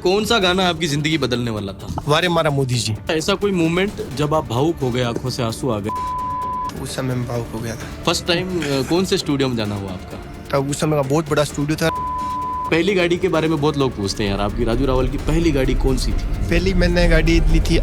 कौन सा गाना आपकी जिंदगी बदलने वाला था? वारे मारा मोदी जी। ऐसा कोई मोमेंट जब आप भावुक हो गए, आंखों से आंसू आ गए? तो उस समय मैं भावुक हो गया था। फर्स्ट टाइम कौन से स्टूडियो में जाना हुआ आपका? तब उस समय का बहुत बड़ा स्टूडियो था। पहली गाड़ी के बारे में बहुत लोग पूछते हैं यार, आपकी राजू रावल की पहली गाड़ी कौन सी थी? पहली मैंने गाड़ी ली थी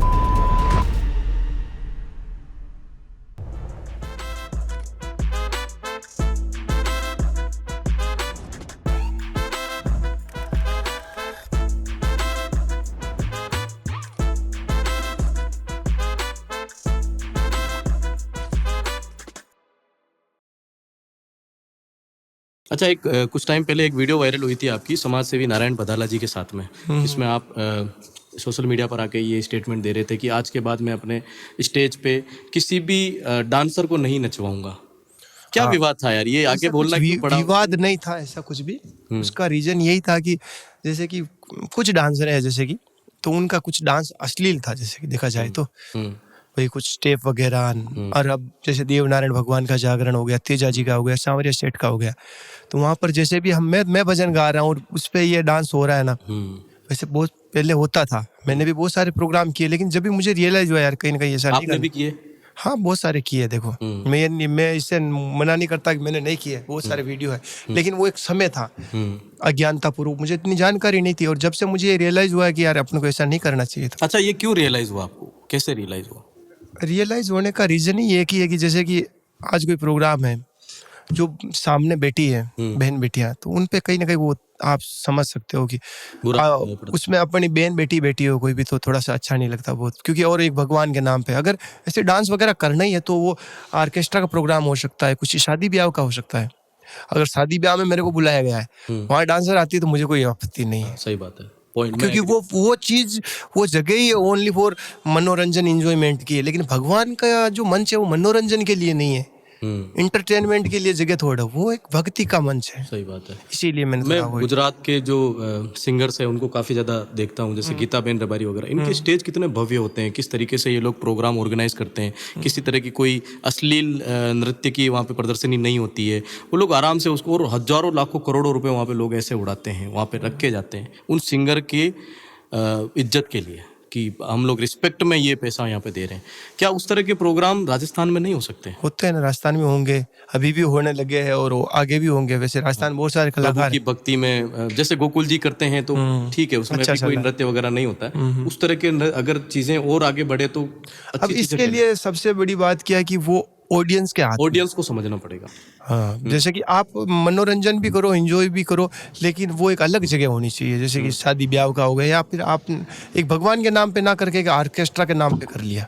अच्छा, एक कुछ टाइम पहले एक वीडियो वायरल हुई थी आपकी समाज सेवी नारायण पदाला जी के साथ में, इसमें आप सोशल मीडिया पर आके ये स्टेटमेंट दे रहे थे कि आज के बाद मैं अपने स्टेज पे किसी भी डांसर को नहीं नचवाऊंगा। क्या हाँ। विवाद था यार, ये आगे बोलना क्यों पड़ा? विवाद नहीं था ऐसा कुछ भी। उसका रीजन यही था कि जैसे कि कुछ डांसर है जैसे कि, तो उनका कुछ डांस अश्लील था जैसे कि देखा जाए तो वही कुछ स्टेप वगैरह। और अब जैसे देव नारायण भगवान का जागरण हो गया, तेजा जी का हो गया, सांवरिया सेठ का हो गया, तो वहाँ पर जैसे भी मैं भजन गा रहा हूँ और उस पर ये डांस हो रहा है ना, वैसे बहुत पहले होता था। मैंने भी बहुत सारे प्रोग्राम किए, लेकिन जब भी मुझे रियलाइज हुआ यार कहीं ना कहीं ऐसा नहीं आपने भी किए? हाँ, बहुत सारे किए। देखो मैं इससे मना नहीं करता कि मैंने नहीं किए, बहुत सारे वीडियो है, लेकिन वो एक समय था अज्ञानता पूर्वक, मुझे इतनी जानकारी नहीं थी। और जब से मुझे रियलाइज हुआ कि यार अपने को ऐसा नहीं करना चाहिए था। अच्छा, ये क्यों रियलाइज हुआ आपको, कैसे रियलाइज हुआ? रियलाइज होने का रीजन ही एक ही है कि जैसे कि आज कोई प्रोग्राम है, जो सामने बेटी है, बहन बेटियां, तो उन पे कहीं ना कहीं वो आप समझ सकते हो कि उसमें अपनी बहन बेटी बेटी हो कोई भी, तो थोड़ा सा अच्छा नहीं लगता बहुत, क्योंकि और एक भगवान के नाम पे अगर ऐसे डांस वगैरह करना ही है तो वो ऑर्केस्ट्रा का प्रोग्राम हो सकता है, कुछ शादी ब्याह का हो सकता है। अगर शादी ब्याह में मेरे को बुलाया गया है, वहाँ डांसर आती है, तो मुझे कोई आपत्ति नहीं है। सही बात है, पॉइंट। क्योंकि वो चीज, वो जगह ही ओनली फॉर मनोरंजन एंजॉयमेंट की है, लेकिन भगवान का जो मंच है वो मनोरंजन के लिए नहीं है, इंटरटेनमेंट के लिए जगह थोड़ा, वो एक भक्ति का मंच है। सही बात है। इसीलिए मैं गुजरात के जो सिंगर्स हैं उनको काफ़ी ज़्यादा देखता हूँ, जैसे गीता बेन रबारी वगैरह, इनके स्टेज कितने भव्य होते हैं, किस तरीके से ये लोग प्रोग्राम ऑर्गेनाइज करते हैं, किसी तरह की कोई अश्लील नृत्य की वहाँ पे प्रदर्शनी नहीं होती है, वो लोग आराम से उसको, और हजारों लाखों करोड़ों रुपए वहाँ पे लोग ऐसे उड़ाते हैं, वहाँ पे रख के जाते हैं उन सिंगर के इज्जत के लिए कि हम लोग रिस्पेक्ट में ये पैसा यहाँ पे दे रहे हैं। क्या उस तरह के प्रोग्राम राजस्थान में नहीं हो सकते? होते हैं ना, राजस्थान में होंगे, अभी भी होने लगे हैं और आगे भी होंगे। वैसे राजस्थान में बहुत सारे कलाकार की भक्ति में, जैसे गोकुल जी करते हैं तो ठीक है, उसमें भी कोई नृत्य वगैरह नहीं होता है। उस तरह के अगर चीजें और आगे बढ़े तो अब इसके लिए सबसे बड़ी बात क्या है कि वो ऑडियंस के हाथ, ऑडियंस को समझना पड़ेगा। हाँ, जैसे कि आप मनोरंजन भी करो, एंजॉय भी करो, लेकिन वो एक अलग जगह होनी चाहिए। जैसे कि शादी ब्याह का हो गया, या फिर आप एक भगवान के नाम पे ना करके एक ऑर्केस्ट्रा के नाम पे कर लिया,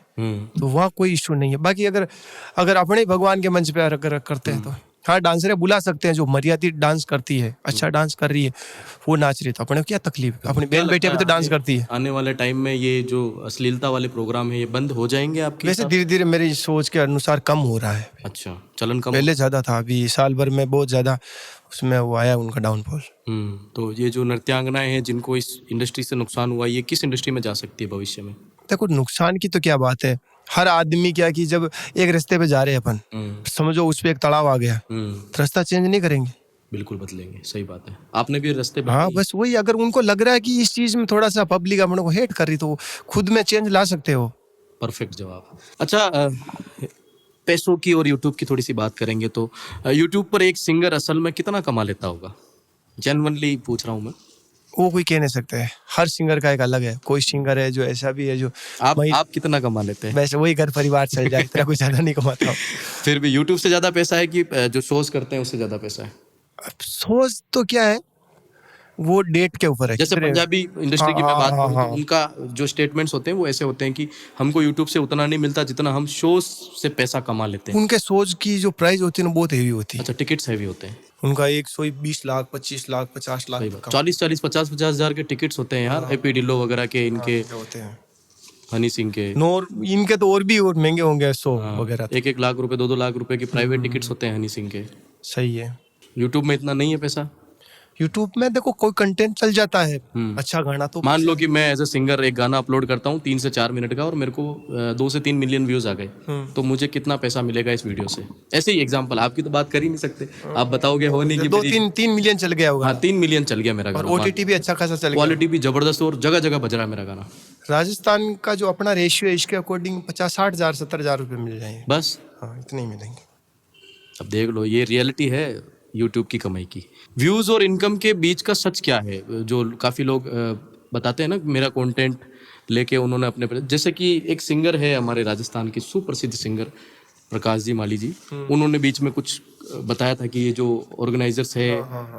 तो वहाँ कोई इशू नहीं है। बाकी अगर अपने भगवान के मंच पे अगर करते हैं तो हाँ, डांसरे बुला सकते हैं जो मर्यादित डांस करती है, अच्छा डांस कर रही है, वो नाच रही, तो अपने क्या तकलीफ, अपनी बहन बेटियां भी तो डांस करती है। आने वाले टाइम में ये जो अश्लीलता वाले प्रोग्राम है ये बंद हो जाएंगे आपके? वैसे धीरे धीरे मेरी सोच के अनुसार कम हो रहा है। अच्छा, चलन कम? पहले ज्यादा था, अभी साल भर में बहुत ज्यादा उसमें वो आया उनका डाउनफॉल। तो ये जो नृत्यांगनाएं हैं जिनको इस इंडस्ट्री से नुकसान हुआ, ये किस इंडस्ट्री में जा सकती है भविष्य में? देखो, नुकसान की तो क्या बात है, हर आदमी क्या कि जब एक रास्ते पे जा रहे हैं अपन, समझो उस पे एक तालाब आ गया, तो रास्ता चेंज नहीं करेंगे? बिल्कुल बदलेंगे, सही बात है। आपने भी रास्ते हाँ, बस वही, अगर उनको लग रहा है कि इस चीज में थोड़ा सा पब्लिक अपने को हेट कर रही, तो खुद में चेंज ला सकते हो। परफेक्ट जवाब। अच्छा, पैसों की और यूट्यूब की थोड़ी सी बात करेंगे तो यूट्यूब पर एक सिंगर असल में कितना कमा लेता होगा? जेन्युइनली पूछ रहा हूँ मैं। वो कोई कह नहीं सकते है, हर सिंगर का एक अलग है। कोई सिंगर है जो ऐसा भी है जो आप कितना कमा लेते हैं? वैसे वही घर परिवार चल जाए, इतना कुछ ज्यादा नहीं कमाता हूँ। फिर भी यूट्यूब से ज्यादा पैसा है कि जो शोज करते हैं उससे ज्यादा पैसा है? सोच तो क्या है, वो डेट के ऊपर है। जैसे पंजाबी इंडस्ट्री की मैं बात करूं तो उनका जो स्टेटमेंट्स होते हैं वो ऐसे होते हैं कि हमको यूट्यूब से उतना नहीं मिलता जितना हम शोज से पैसा कमा लेते हैं। उनके शोज की जो प्राइस होती है ना, बहुत हेवी होती है। अच्छा, टिकट्स हेवी होते हैं उनका? एक शो 20 लाख, 25 लाख, 50 लाख, 40-40, 50-50 हजार के टिकट्स होते हैं यार। एपी ढिल्लो वगैरह के, इनके होते हैं, हनी सिंह के, इनके तो और भी और महंगे होंगे शो वगैरह। 1-1 लाख रुपए, 2-2 लाख रुपए के प्राइवेट टिकट्स होते हैं हनी सिंह के। सही है। यूट्यूब में इतना नहीं है पैसा? यूट्यूब में देखो कोई कंटेंट चल जाता है, अच्छा गाना तो मान लो कि मैं एज ए सिंगर एक गाना अपलोड करता हूँ 3 से 4 मिनट का और मेरे को 2 से 3 मिलियन व्यूज आ गए, तो मुझे कितना पैसा मिलेगा इस वीडियो से? ऐसे ही एग्जांपल, आपकी तो बात कर ही नहीं सकते, आप बताओगे हो नहीं कि 2-3 मिलियन चल गया होगा। हाँ 3 मिलियन चल गया मेरा गाना, OTT भी अच्छा खासा चल गया, क्वालिटी भी जबरदस्त और जगह जगह बज रहा है मेरा गाना। राजस्थान का जो अपना रेशियो है इसके अकॉर्डिंग 50-60 हजार 70 हजार रुपये मिल जाएंगे बस। हाँ, इतने ही मिलेंगे। अब देख लो, ये रियलिटी है यूट्यूब की कमाई की। व्यूज और इनकम के बीच का सच क्या है? जो काफी लोग बताते हैं ना, मेरा कंटेंट लेके उन्होंने अपने, जैसे कि एक सिंगर है हमारे राजस्थान की सुप्रसिद्ध सिंगर प्रकाश जी माली जी, उन्होंने बीच में कुछ बताया था कि ये जो ऑर्गेनाइजर्स है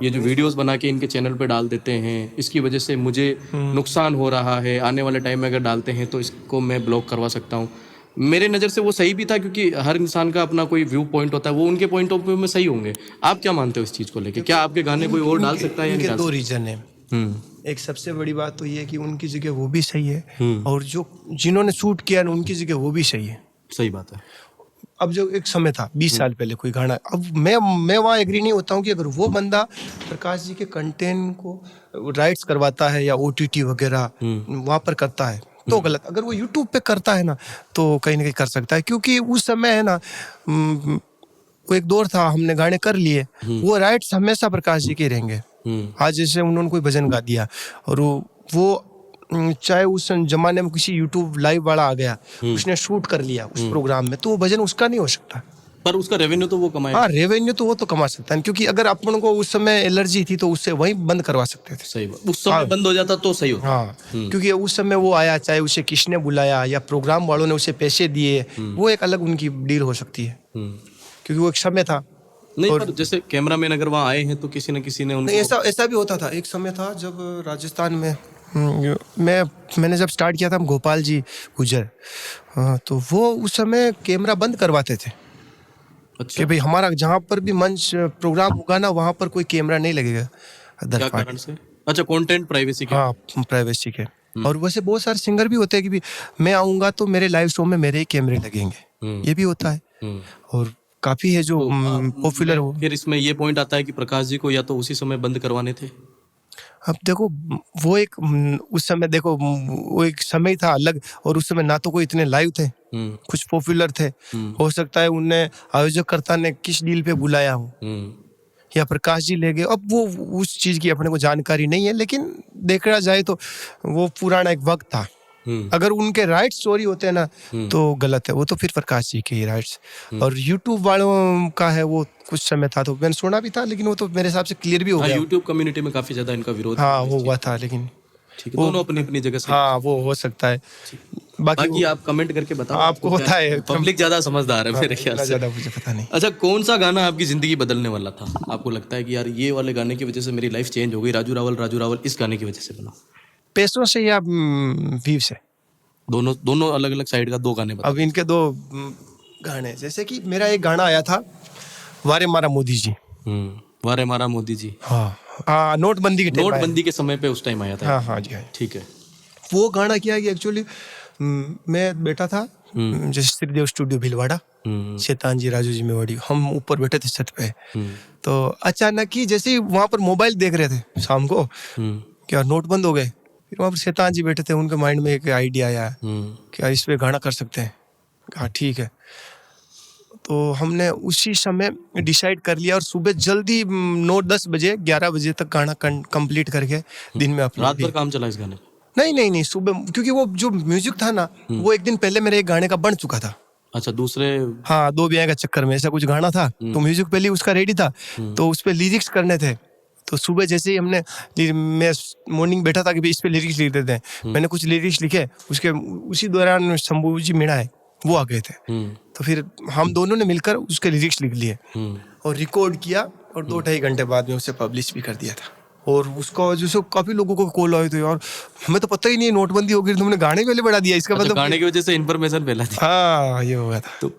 ये जो वीडियोस बना के इनके चैनल पे डाल देते हैं, इसकी वजह से मुझे नुकसान हो रहा है, आने वाले टाइम में अगर डालते हैं तो इसको मैं ब्लॉक करवा सकता हूँ। मेरे नज़र से वो सही भी था, क्योंकि हर इंसान का अपना कोई व्यू पॉइंट होता है, वो उनके पॉइंट ऑफ व्यू में सही होंगे। आप क्या मानते हो इस चीज़ को लेके? क्या आपके गाने कोई और डाल सकता है या नहीं डाल सकता? 2 रीजन है। एक सबसे बड़ी बात तो ये है कि उनकी जगह वो भी सही है, और जो जिन्होंने शूट किया ना उनकी जगह वो भी सही है। सही बात है। अब जो एक समय था 20 साल पहले कोई गाना, अब मैं वहाँ एग्री नहीं होता हूँ कि अगर वो बंदा प्रकाश जी के कंटेंट को राइट्स करवाता है या OTT वगैरह वहाँ पर करता है तो गलत। अगर वो यूट्यूब पे करता है ना तो कहीं ना कहीं कर सकता है, क्योंकि उस समय है ना वो एक दौर था, हमने गाने कर लिए, वो राइट्स हमेशा प्रकाश जी के रहेंगे। आज जैसे उन्होंने कोई भजन गा दिया और वो चाहे उस जमाने में किसी यूट्यूब लाइव वाला आ गया, उसने शूट कर लिया उस प्रोग्राम में, तो वो भजन उसका नहीं हो सकता, पर उसका रेवेन्यू तो वो कमाए। हाँ रेवेन्यू तो वो तो कमा सकता है, क्योंकि अगर अपन को उस समय एलर्जी थी तो उससे वहीं बंद करवा सकते थे। सही बात, उस समय बंद हो जाता तो सही होता। हाँ, क्योंकि उस समय वो आया, चाहे उसे किसने बुलाया या प्रोग्राम वालों ने उसे पैसे दिए, वो एक अलग उनकी डील हो सकती है, क्योंकि वो एक समय था। नहीं, पर जैसे कैमरामैन अगर वहाँ आए हैं तो किसी न किसी ने उनको, ऐसा भी होता था। एक समय था जब राजस्थान में मैंने जब स्टार्ट किया था, हम गोपाल जी गुजर, तो वो उस समय कैमरा बंद करवाते थे। अच्छा। कि भाई हमारा जहाँ पर भी मंच प्रोग्राम होगा ना वहाँ पर कोई कैमरा नहीं लगेगा। क्या कारण से? अच्छा, कंटेंट प्राइवेसी के। हाँ, प्राइवेसी के। और वैसे बहुत सारे सिंगर भी होते हैं कि भी मैं आऊँगा तो मेरे लाइव शो में मेरे ही कैमरे लगेंगे, ये भी होता है। और काफी है जो पॉपुलर हो। फिर इसमें ये पॉइंट आता है कि प्रकाश जी को या तो उसी समय बंद करवाने थे। अब देखो वो एक उस समय देखो वो एक समय था अलग, और उस समय ना तो कोई इतने लाइव थे, कुछ पॉपुलर थे, हो सकता है उन्हें आयोजकर्ता ने किस डील पे बुलाया हो या प्रकाश जी ले गए। अब वो उस चीज की अपने को जानकारी नहीं है, लेकिन देखा जाए तो वो पुराना एक वक्त था। अगर उनके राइट्स चोरी होते हैं ना तो गलत है, वो तो फिर प्रकाश जी के ही राइट्स। और यूट्यूब वालों का है वो कुछ समय था, तो मैंने सुना भी था, लेकिन वो तो मेरे हिसाब से क्लियर भी हो गया। यूट्यूब कम्युनिटी में काफी ज्यादा इनका विरोध वो हुआ था, लेकिन ठीक है, दोनों अपनी अपनी जगह से। हाँ, वो हो सकता है। बाकी आप कमेंट करके बताओ, आपको पता है, पब्लिक ज्यादा समझदार है मेरे ख्याल से। ज्यादा मुझे पता नहीं। अच्छा, कौन सा गाना आपकी जिंदगी बदलने वाला था? आपको लगता है कि यार ये वाले गाने की वजह से मेरी लाइफ चेंज हो गई, राजू रावल इस गाने की वजह से बना? पैसों से या व्यू से? दोनों अलग अलग साइड का 2 गाने बताओ। अब इनके 2 गाने, जैसे कि मेरा एक गाना आया था वारे मारा मोदी जी। वारे मारा मोदी जी। हाँ, नोटबंदी के समय पे उस टाइम आया था। हाँ जी, ठीक है। वो गाना क्या है कि एक्चुअली मैं बैठा था जैसे श्रीदेव स्टूडियो भीलवाड़ा, शैतान जी, राजू जी मेवाड़ी, हम ऊपर बैठे थे छत पे। तो अचानक ही जैसे ही वहां पर मोबाइल देख रहे थे शाम को, क्या नोट बंद हो गए, फिर वहाँ पर शैतान जी बैठे थे, उनके माइंड में एक आइडिया आया कि इस पे गाना कर सकते हैं। हाँ ठीक है, तो हमने उसी समय डिसाइड कर लिया और सुबह जल्दी 9-10 बजे 11 बजे तक गाना कंप्लीट करके दिन में अपलोड। रात भर काम चला इस गाने पे? नहीं, सुबह, क्योंकि वो जो म्यूजिक था ना वो एक दिन पहले मेरे एक गाने का बन चुका था। अच्छा, दूसरे? हाँ, 2 ब्याह का चक्कर में ऐसा कुछ गाना था, तो म्यूजिक पहले उसका रेडी था, तो उस पे लिरिक्स करने थे। तो सुबह जैसे ही मैं मॉर्निंग बैठा था कि भाई इस पे लिरिक्स लिख देते हैं, मैंने कुछ लिरिक्स लिखे, उसी दौरान शंभू जी मीणा है वो आ गए थे, तो फिर हम दोनों ने मिलकर उसके लिरिक्स लिख लिए और रिकॉर्ड किया, और 2-2.5 घंटे बाद में उसे पब्लिश भी कर दिया था। और उसका जैसे काफी लोगों को कॉल आए थे, यार हमें तो पता ही नहीं नोटबंदी हो गई, तुमने गाने पहले बढ़ा दिया, इसका मतलब गाने की वजह से इन्फॉर्मेशन फैला थी। हाँ, ये हो गया था। तो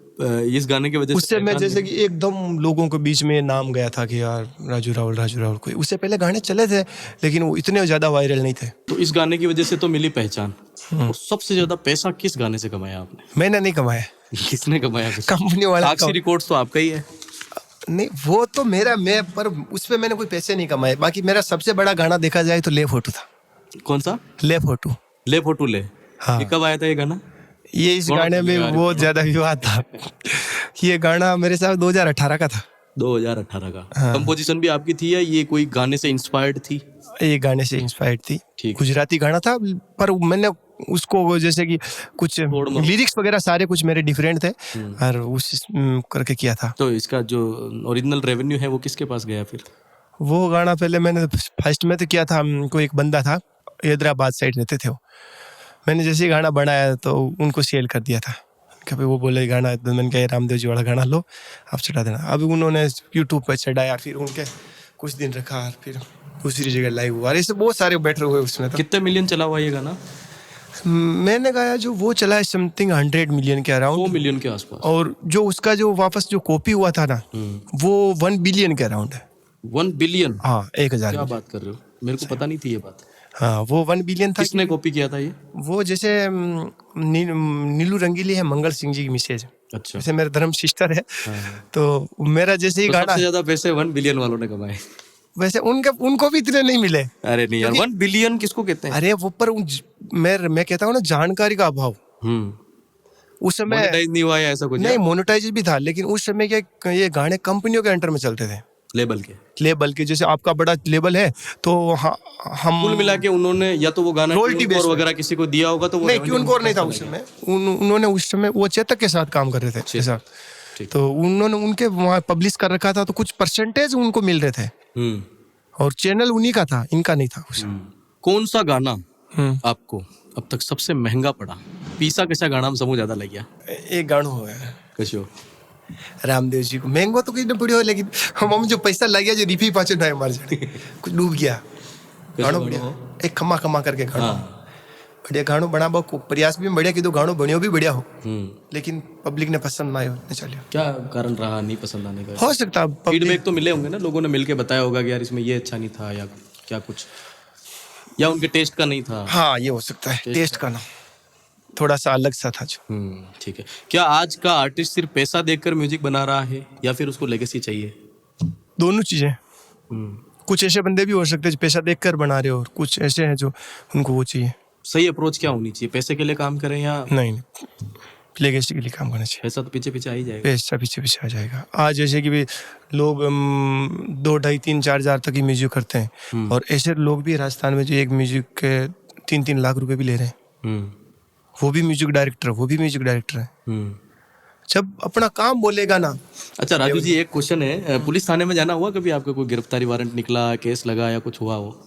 इस गाने की वजह से उससे मैं जैसे कि एकदम लोगों के बीच में नाम गया था कि यार राजू रावल कोई। उससे पहले गाने चले थे लेकिन वो इतने ज्यादा वायरल नहीं थे। तो इस गाने की वजह से तो मिली पहचान। और सबसे ज्यादा पैसा किस गाने से कमाया आपने? मैंने नहीं कमाया। किसने कमाया? कंपनी वाला। साक्षी रिकॉर्ड्स तो आपका ही है। नहीं वो तो मैं पर उस पे मैंने कोई पैसे नहीं कमाए। बाकी मेरा सबसे बड़ा गाना देखा जाए तो ले फोटो था। कौन सा? ले फोटो। ले फोटू ले। हाँ। ये कब आया था ये गाना? ये इस कौन गाने में गाने? बहुत ज्यादा विवाद था। ये गाना मेरे साथ 2018 का था। 2018 का। हाँ। कंपोजिशन भी आपकी थी या ये कोई गाने से इंस्पायर्ड थी? ये गाने से इंस्पायर्ड थी। ठीक। गुजराती गाना था पर मैंने उसको जैसे कि कुछ लिरिक्स वगैरह सारे कुछ मेरे डिफरेंट थे और उस करके किया था। तो इसका जो ओरिजिनल रेवेन्यू है वो किसके पास गया फिर? वो गाना पहले मैंने फर्स्ट में तो किया था, कोई एक बंदा था हैदराबाद साइड रहते थे वो। मैंने जैसे ही गाना बनाया तो उनको सेल कर दिया था। कभी वो बोले गाना, तो मैंने कहा रामदेव जी वाला गाना लो आप चढ़ा देना। अभी उन्होंने यूट्यूब पर चढ़ाया, फिर उनके कुछ दिन रखा और फिर दूसरी जगह लाइव हुआ। ऐसे बहुत सारे बेटर हुए उसमें। तो कितने मिलियन चला हुआ ये गाना? मैंने गाया जो वो चला है समथिंग 100 मिलियन के 2 अराउंड। मिलियन के आसपास। और जो उसका जो वापस जो कॉपी हुआ था ना वो 1 बिलियन के अराउंड है। 1 बिलियन? हाँ 1000। क्या बात कर रहे हो, मेरे को पता नहीं थी ये बात। हाँ वो 1 बिलियन था। किसने कॉपी किया था ये? वो जैसे नीलू रंगीली है, मंगल सिंह जी की मिसेज। अच्छा। जैसे मेरे धर्म सिस्टर है। तो मेरा जैसे ही तो गाना सबसे ज्यादा पैसे 1 बिलियन वालों ने कमाए। वैसे उनको भी इतने नहीं मिले। अरे नहीं यार, 1 बिलियन किसको कहते हैं? अरे वो पर मैं कहता हूँ ना जानकारी का अभाव। उस समय मोनेटाइज नहीं हुआ या ऐसा कुछ? नहीं, मोनेटाइज भी था लेकिन उस समय क्या ये गाने कंपनियों के अंडर में चलते थे। लेबल के जैसे आपका बड़ा लेबल है तो हम कुल मिला के उन्होंने या तो वो गाना Royalty ट्यूनकोर based वगैरह किसी को दिया होगा तो वो नहीं, ट्यूनकोर नहीं था उस समय। उन्होंने उस समय वो चेतक के साथ काम कर रहे थे साथ। तो उन्होंने उनके वहाँ पब्लिश कर रखा था तो कुछ परसेंटेज उनको मिल रहे थे और चैनल उन्हीं का था, इनका नहीं था उस। कौन सा गाना आपको अब तक सबसे महंगा पड़ा? पीसा कैसा गाना हम समूह ज्यादा लग गया? एक गाना हो गया कशो रामदेव जी को महंगो तो कितने बढ़िया हो, लेकिन हम जो पैसा लग गया जो रिफी पाचो ना मार जाने कुछ डूब गया गानो बढ़िया। एक खमा खमा करके गानो बढ़िया गानो बना को प्रयास भी बढ़िया की तो गानो बनियो भी बढ़िया हो लेकिन पब्लिक ने पसंद ना आयो न चलियो। क्या कारण रहा नहीं पसंद आने का? हो सकता फीडबैक तो मिले होंगे ना, लोगों ने मिलके बताया होगा कि यार इसमें ये अच्छा नहीं था या क्या कुछ, या उनके टेस्ट का नहीं था? हाँ ये हो सकता है, टेस्ट का ना थोड़ा सा अलग सा था जो। ठीक है। क्या आज का आर्टिस्ट सिर्फ पैसा देखकर म्यूजिक बना रहा है या फिर उसको लेगेसी चाहिए? दोनों चीजें। कुछ ऐसे बंदे भी हो सकते हैं जो पैसा देखकर बना रहे हो और कुछ ऐसे हैं जो उनको वो चाहिए। सही अप्रोच क्या होनी चाहिए? पैसे के लिए काम करें या नहीं, लेगेसी के लिए काम करना चाहिए। पैसा तो पीछे पीछे आ ही जाएगा। पैसा पीछे पीछे आ जाएगा। आज जैसे कि भी लोग 2, 2.5, 3, 4 हजार तक ही म्यूजिक करते हैं और ऐसे लोग भी राजस्थान में जो एक म्यूजिक के 3-3 लाख रुपए भी ले रहे हैं। वो भी म्यूजिक डायरेक्टर है। जब अपना काम बोलेगा ना। अच्छा राजू जी, एक क्वेश्चन है, पुलिस थाने में जाना हुआ कभी आपका? कोई गिरफ्तारी वारंट निकला, केस लगा या कुछ हुआ हो?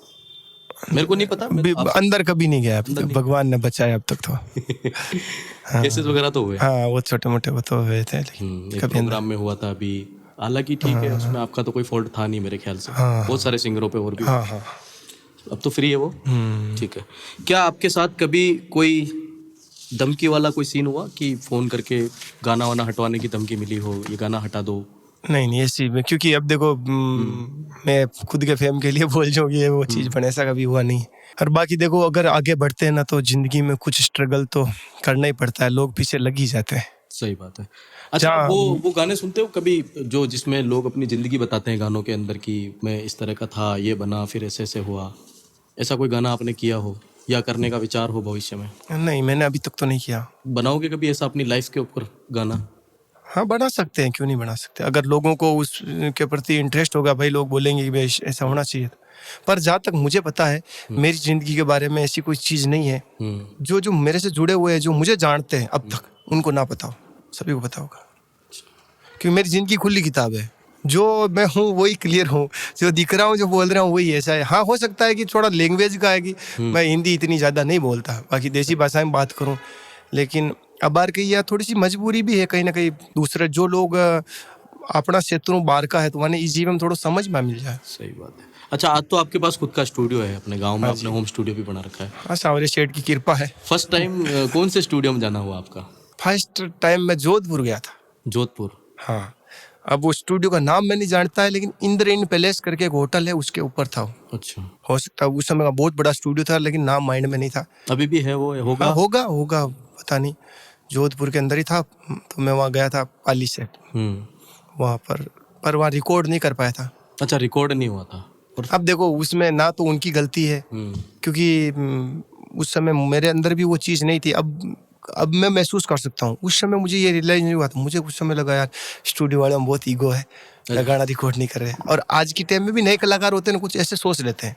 मेरे को नहीं पता, अंदर कभी नहीं गया, भगवान ने बचाया अब तक तो। केसेस वगैरह तो हुए? हाँ वो छोटे मोटे वो तो हुए थे लेकिन कभी प्रोग्राम में हुआ था अभी, हालांकि ठीक है उसमें आपका तो कोई फॉल्ट था नहीं मेरे ख्याल से। बहुत सारे सिंगरों पे और भी। अब तो फ्री है वो। ठीक है। क्या आपके साथ कभी कोई धमकी वाला कोई सीन हुआ कि फोन करके गाना वाना हटवाने की धमकी मिली हो, ये गाना हटा दो? नहीं ऐसी में, क्योंकि अब देखो मैं खुद के फेम के लिए बोल जाऊँ ये वो चीज़ बने, ऐसा कभी हुआ नहीं। और बाकी देखो अगर आगे बढ़ते हैं ना तो जिंदगी में कुछ स्ट्रगल तो करना ही पड़ता है, लोग पीछे लग ही जाते हैं। सही बात है। अच्छा वो गाने सुनते हो कभी जो जिसमें लोग अपनी जिंदगी बताते हैं गानों के अंदर कि मैं इस तरह का था, ये बना, फिर ऐसे ऐसे हुआ? ऐसा कोई गाना आपने किया हो या करने का विचार हो भविष्य में? नहीं मैंने अभी तक तो नहीं किया। बनाओगे कभी ऐसा अपनी लाइफ के ऊपर गाना? हाँ बना सकते हैं, क्यों नहीं बना सकते। अगर लोगों को उसके प्रति इंटरेस्ट होगा, भाई लोग बोलेंगे कि भाई ऐसा होना चाहिए। पर जहाँ तक मुझे पता है मेरी जिंदगी के बारे में ऐसी कोई चीज़ नहीं है जो मेरे से जुड़े हुए हैं, जो मुझे जानते हैं अब तक, उनको ना पता हो, सभी को पता होगा। क्योंकि मेरी जिंदगी खुली किताब है, जो मैं हूँ वही क्लियर हूँ, जो दिख रहा हूँ जो बोल रहा हूँ वही ऐसा है। हाँ हो सकता है कि थोड़ा लैंग्वेज का है कि मैं हिंदी इतनी ज़्यादा नहीं बोलता, बाकी देसी भाषा में बात करूँ, लेकिन अब बार की या थोड़ी सी मजबूरी भी है कहीं ना कहीं। दूसरे जो लोग अपना क्षेत्र बाहर का है तो वहाँ इस जीवन थोड़ा समझ में मिल जाए। सही बात है। अच्छा आज तो आपके पास खुद का स्टूडियो है अपने गांव में, अपने होम स्टूडियो भी बना रखा है। हाँ सावरे शेठ की कृपा है। फर्स्ट टाइम कौन से स्टूडियो में जाना हुआ आपका? फर्स्ट टाइम मैं जोधपुर गया था। जोधपुर? हाँ। अब वो स्टूडियो का नाम मैं नहीं जानता है, लेकिन इंद्रेन पैलेस करके एक होटल है उसके ऊपर था। अच्छा। हो सकता है उस समय का बहुत बड़ा स्टूडियो था, लेकिन नाम माइंड में नहीं था। अभी भी है वो? होगा होगा पता नहीं। जोधपुर के अंदर ही था, तो मैं वहाँ गया था पाली से। वहाँ पर पर वहाँ रिकॉर्ड नहीं कर पाया था। अच्छा, रिकॉर्ड नहीं हुआ था। और अब देखो उसमें ना तो उनकी गलती है, क्योंकि उस समय मेरे अंदर भी वो चीज़ नहीं थी। अब मैं महसूस कर सकता हूँ, उस समय मुझे ये रियलाइज नहीं हुआ था। मुझे उस समय लगा यार स्टूडियो वाले में बहुत ईगो है, गाना रिकॉर्ड नहीं कर रहे। और आज के टाइम में भी नए कलाकार होते हैं ना, कुछ ऐसे सोच लेते हैं,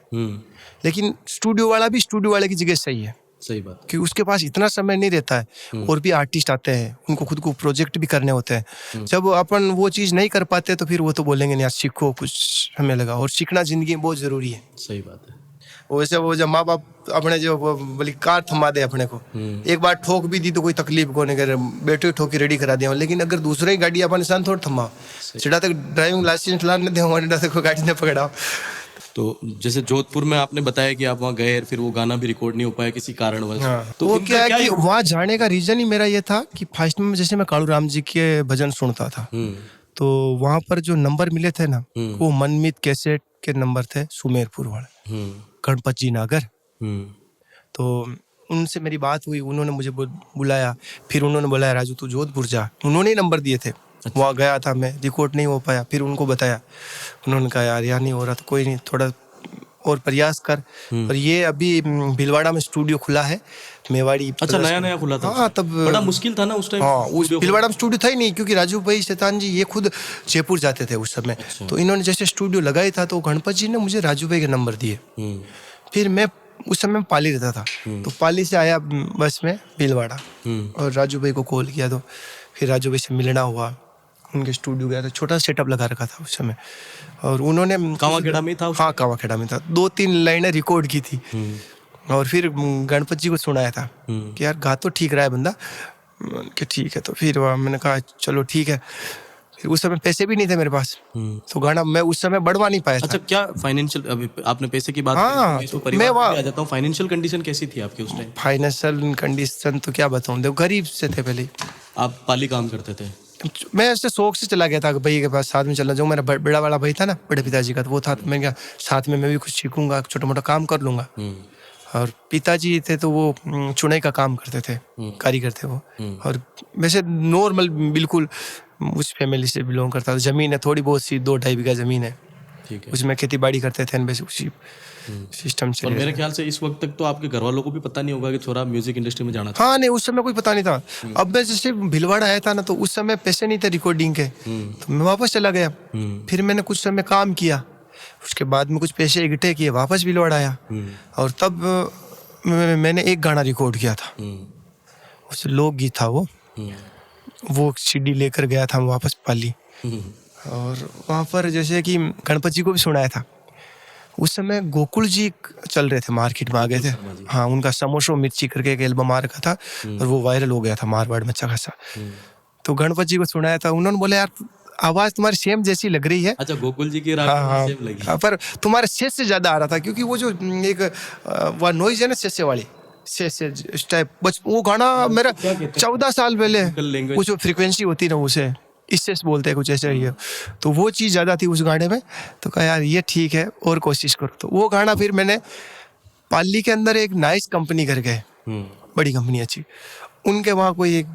लेकिन स्टूडियो वाला भी स्टूडियो वाले की जगह सही है। सही बात। कि उसके पास इतना समय नहीं रहता है। और भी आर्टिस्ट आते हैं, उनको खुद को प्रोजेक्ट भी करने होते हैं। जब अपन वो चीज़ नहीं कर पाते तो फिर वो तो बोलेंगे नहीं यार सीखो, कुछ हमें लगा। और सीखना जिंदगी में बहुत ज़रूरी है। सही बात है। वैसे वो जब माँ बाप अपने जो बोली कार थमा दे अपने को, एक बार ठोक भी दी तो कोई तकलीफ को नहीं करे, बैठे ठोकी रेडी करा दिया। लेकिन अगर दूसरे ही गाड़ी अपन इंसान थोड़ा थमा, सीधा तक ड्राइविंग लाइसेंस लाने दे, हमारे तक गाड़ी ने पकड़ाओ। तो जैसे जोधपुर में आपने बताया कि आप वहाँ गए, फिर वो गाना भी रिकॉर्ड नहीं हो पाया किसी कारणवश। तो वो क्या है कि वहाँ जाने का रीजन ही मेरा ये था कि फर्स्ट में जैसे मैं कालू राम जी के भजन सुनता था, तो वहाँ पर जो नंबर मिले थे ना, वो मनमीत कैसेट के नंबर थे, सुमेरपुर वाले, गणपत जी नागर। तो उनसे मेरी बात हुई, उन्होंने मुझे बुलाया। फिर उन्होंने बोला राजू तू जोधपुर जा, उन्होंने ही नंबर दिए थे। वहाँ गया था मैं, रिकॉर्ड नहीं हो पाया। फिर उनको बताया, उन्होंने कहा यार यहाँ नहीं हो रहा तो कोई नहीं, थोड़ा और प्रयास कर। और ये अभी भीलवाड़ा में स्टूडियो खुला है, मेवाड़ी। अच्छा, नया नया खुला था। हाँ, तब बड़ा मुश्किल था ना उस टाइम। हाँ, उस भीलवाड़ा में स्टूडियो था ही नहीं, क्योंकि राजू भाई शैतान जी ये खुद जयपुर जाते थे उस समय। तो इन्होंने जैसे स्टूडियो लगाया था तो गणपत जी ने मुझे राजू भाई के नंबर दिए। फिर मैं उस समय पाली रहता था, तो पाली से आया बस में भीलवाड़ा, और राजू भाई को कॉल किया। तो फिर राजू भाई से मिलना हुआ, उनके स्टूडियो गया था, छोटा सेटअप लगा रखा था उस समय। और उन्होंने कावाखेड़ा में था। हाँ, कावाखेड़ा में था। 2-3 लाइनें रिकॉर्ड की थी। और फिर गणपत जी को सुनाया था कि यार गा तो ठीक रहा है बंदा, कि ठीक है। तो फिर मैंने कहा चलो ठीक है। फिर उस समय पैसे भी नहीं थे मेरे पास, तो गाना मैं उस समय बढ़वा नहीं पाया था। अच्छा, क्या फाइनेंशियल, अभी आपने पैसे की बात हाँ, की, तो मैं वहाँ आ जाता हूँ। फाइनेंशियल कंडीशन कैसी थी आपकी उस टाइम? फाइनेंशियल कंडीशन तो क्या बताऊँ, देखो गरीब से थे पहले। आप पाली काम करते थे? मैं ऐसे शौक से चला गया था भाई के पास, साथ में चलना। जो मेरा बड़ा वाला भाई था ना, बड़े पिताजी का, तो वो था। तो मैं क्या साथ में मैं भी कुछ सीखूंगा, छोटा मोटा काम कर लूंगा। और पिताजी थे तो वो चुनाई का काम करते थे, कारीगर थे वो। और वैसे नॉर्मल बिल्कुल उस फैमिली से बिलोंग करता था। जमीन है थोड़ी बहुत सी, 2-2.5 बीघा जमीन है, उसमें खेती बाड़ी करते थे। वैसे उसी सिस्टम से। और मेरे ख्याल से इस वक्त तक तो आपके घर वालों को भी पता नहीं होगा कि छोरा म्यूजिक इंडस्ट्री में जाना था। हाँ, नहीं उस समय कोई पता नहीं था। अब मैं जैसे भीलवाड़ा आया था ना, तो उस समय पैसे नहीं थे रिकॉर्डिंग के, तो मैं वापस चला गया। फिर मैंने कुछ समय काम किया, उसके बाद में कुछ पैसे इकट्ठे किए, वापस भीलवाड़ा आया। और तब मैंने एक गाना रिकॉर्ड किया था, उस लोकगीत था वो सीडी लेकर गया था वापस पाली। और वहाँ पर जैसे कि गणपत जी को भी सुनाया था। उस समय गोकुल जी चल रहे थे, मार्केट में आ गए थे। हाँ, उनका समोसो मिर्ची करके एक एल्बम आ रखा था, और वो वायरल हो गया था मारवाड़ में अच्छा खासा। तो गणपत जी को सुनाया था, उन्होंने बोले यार आवाज तुम्हारी सेम जैसी लग रही है। अच्छा, गोकुल जी की हाँ, सेम लगी। हाँ, पर तुम्हारे शेष से ज्यादा आ रहा था, क्योंकि वो जो एक वो नॉइज है ना, शेष वाली शेष टाइप, बस वो गाना मेरा 14 साल पहले, कुछ फ्रीक्वेंसी होती ना उसे इससे बोलते हैं कुछ ऐसे ही है। तो वो चीज़ ज़्यादा थी उस गाने में। तो कहा यार ये ठीक है और कोशिश करो। तो वो गाना फिर मैंने पाली के अंदर एक नाइस कंपनी कर गए, बड़ी कंपनी अच्छी, उनके वहाँ कोई एक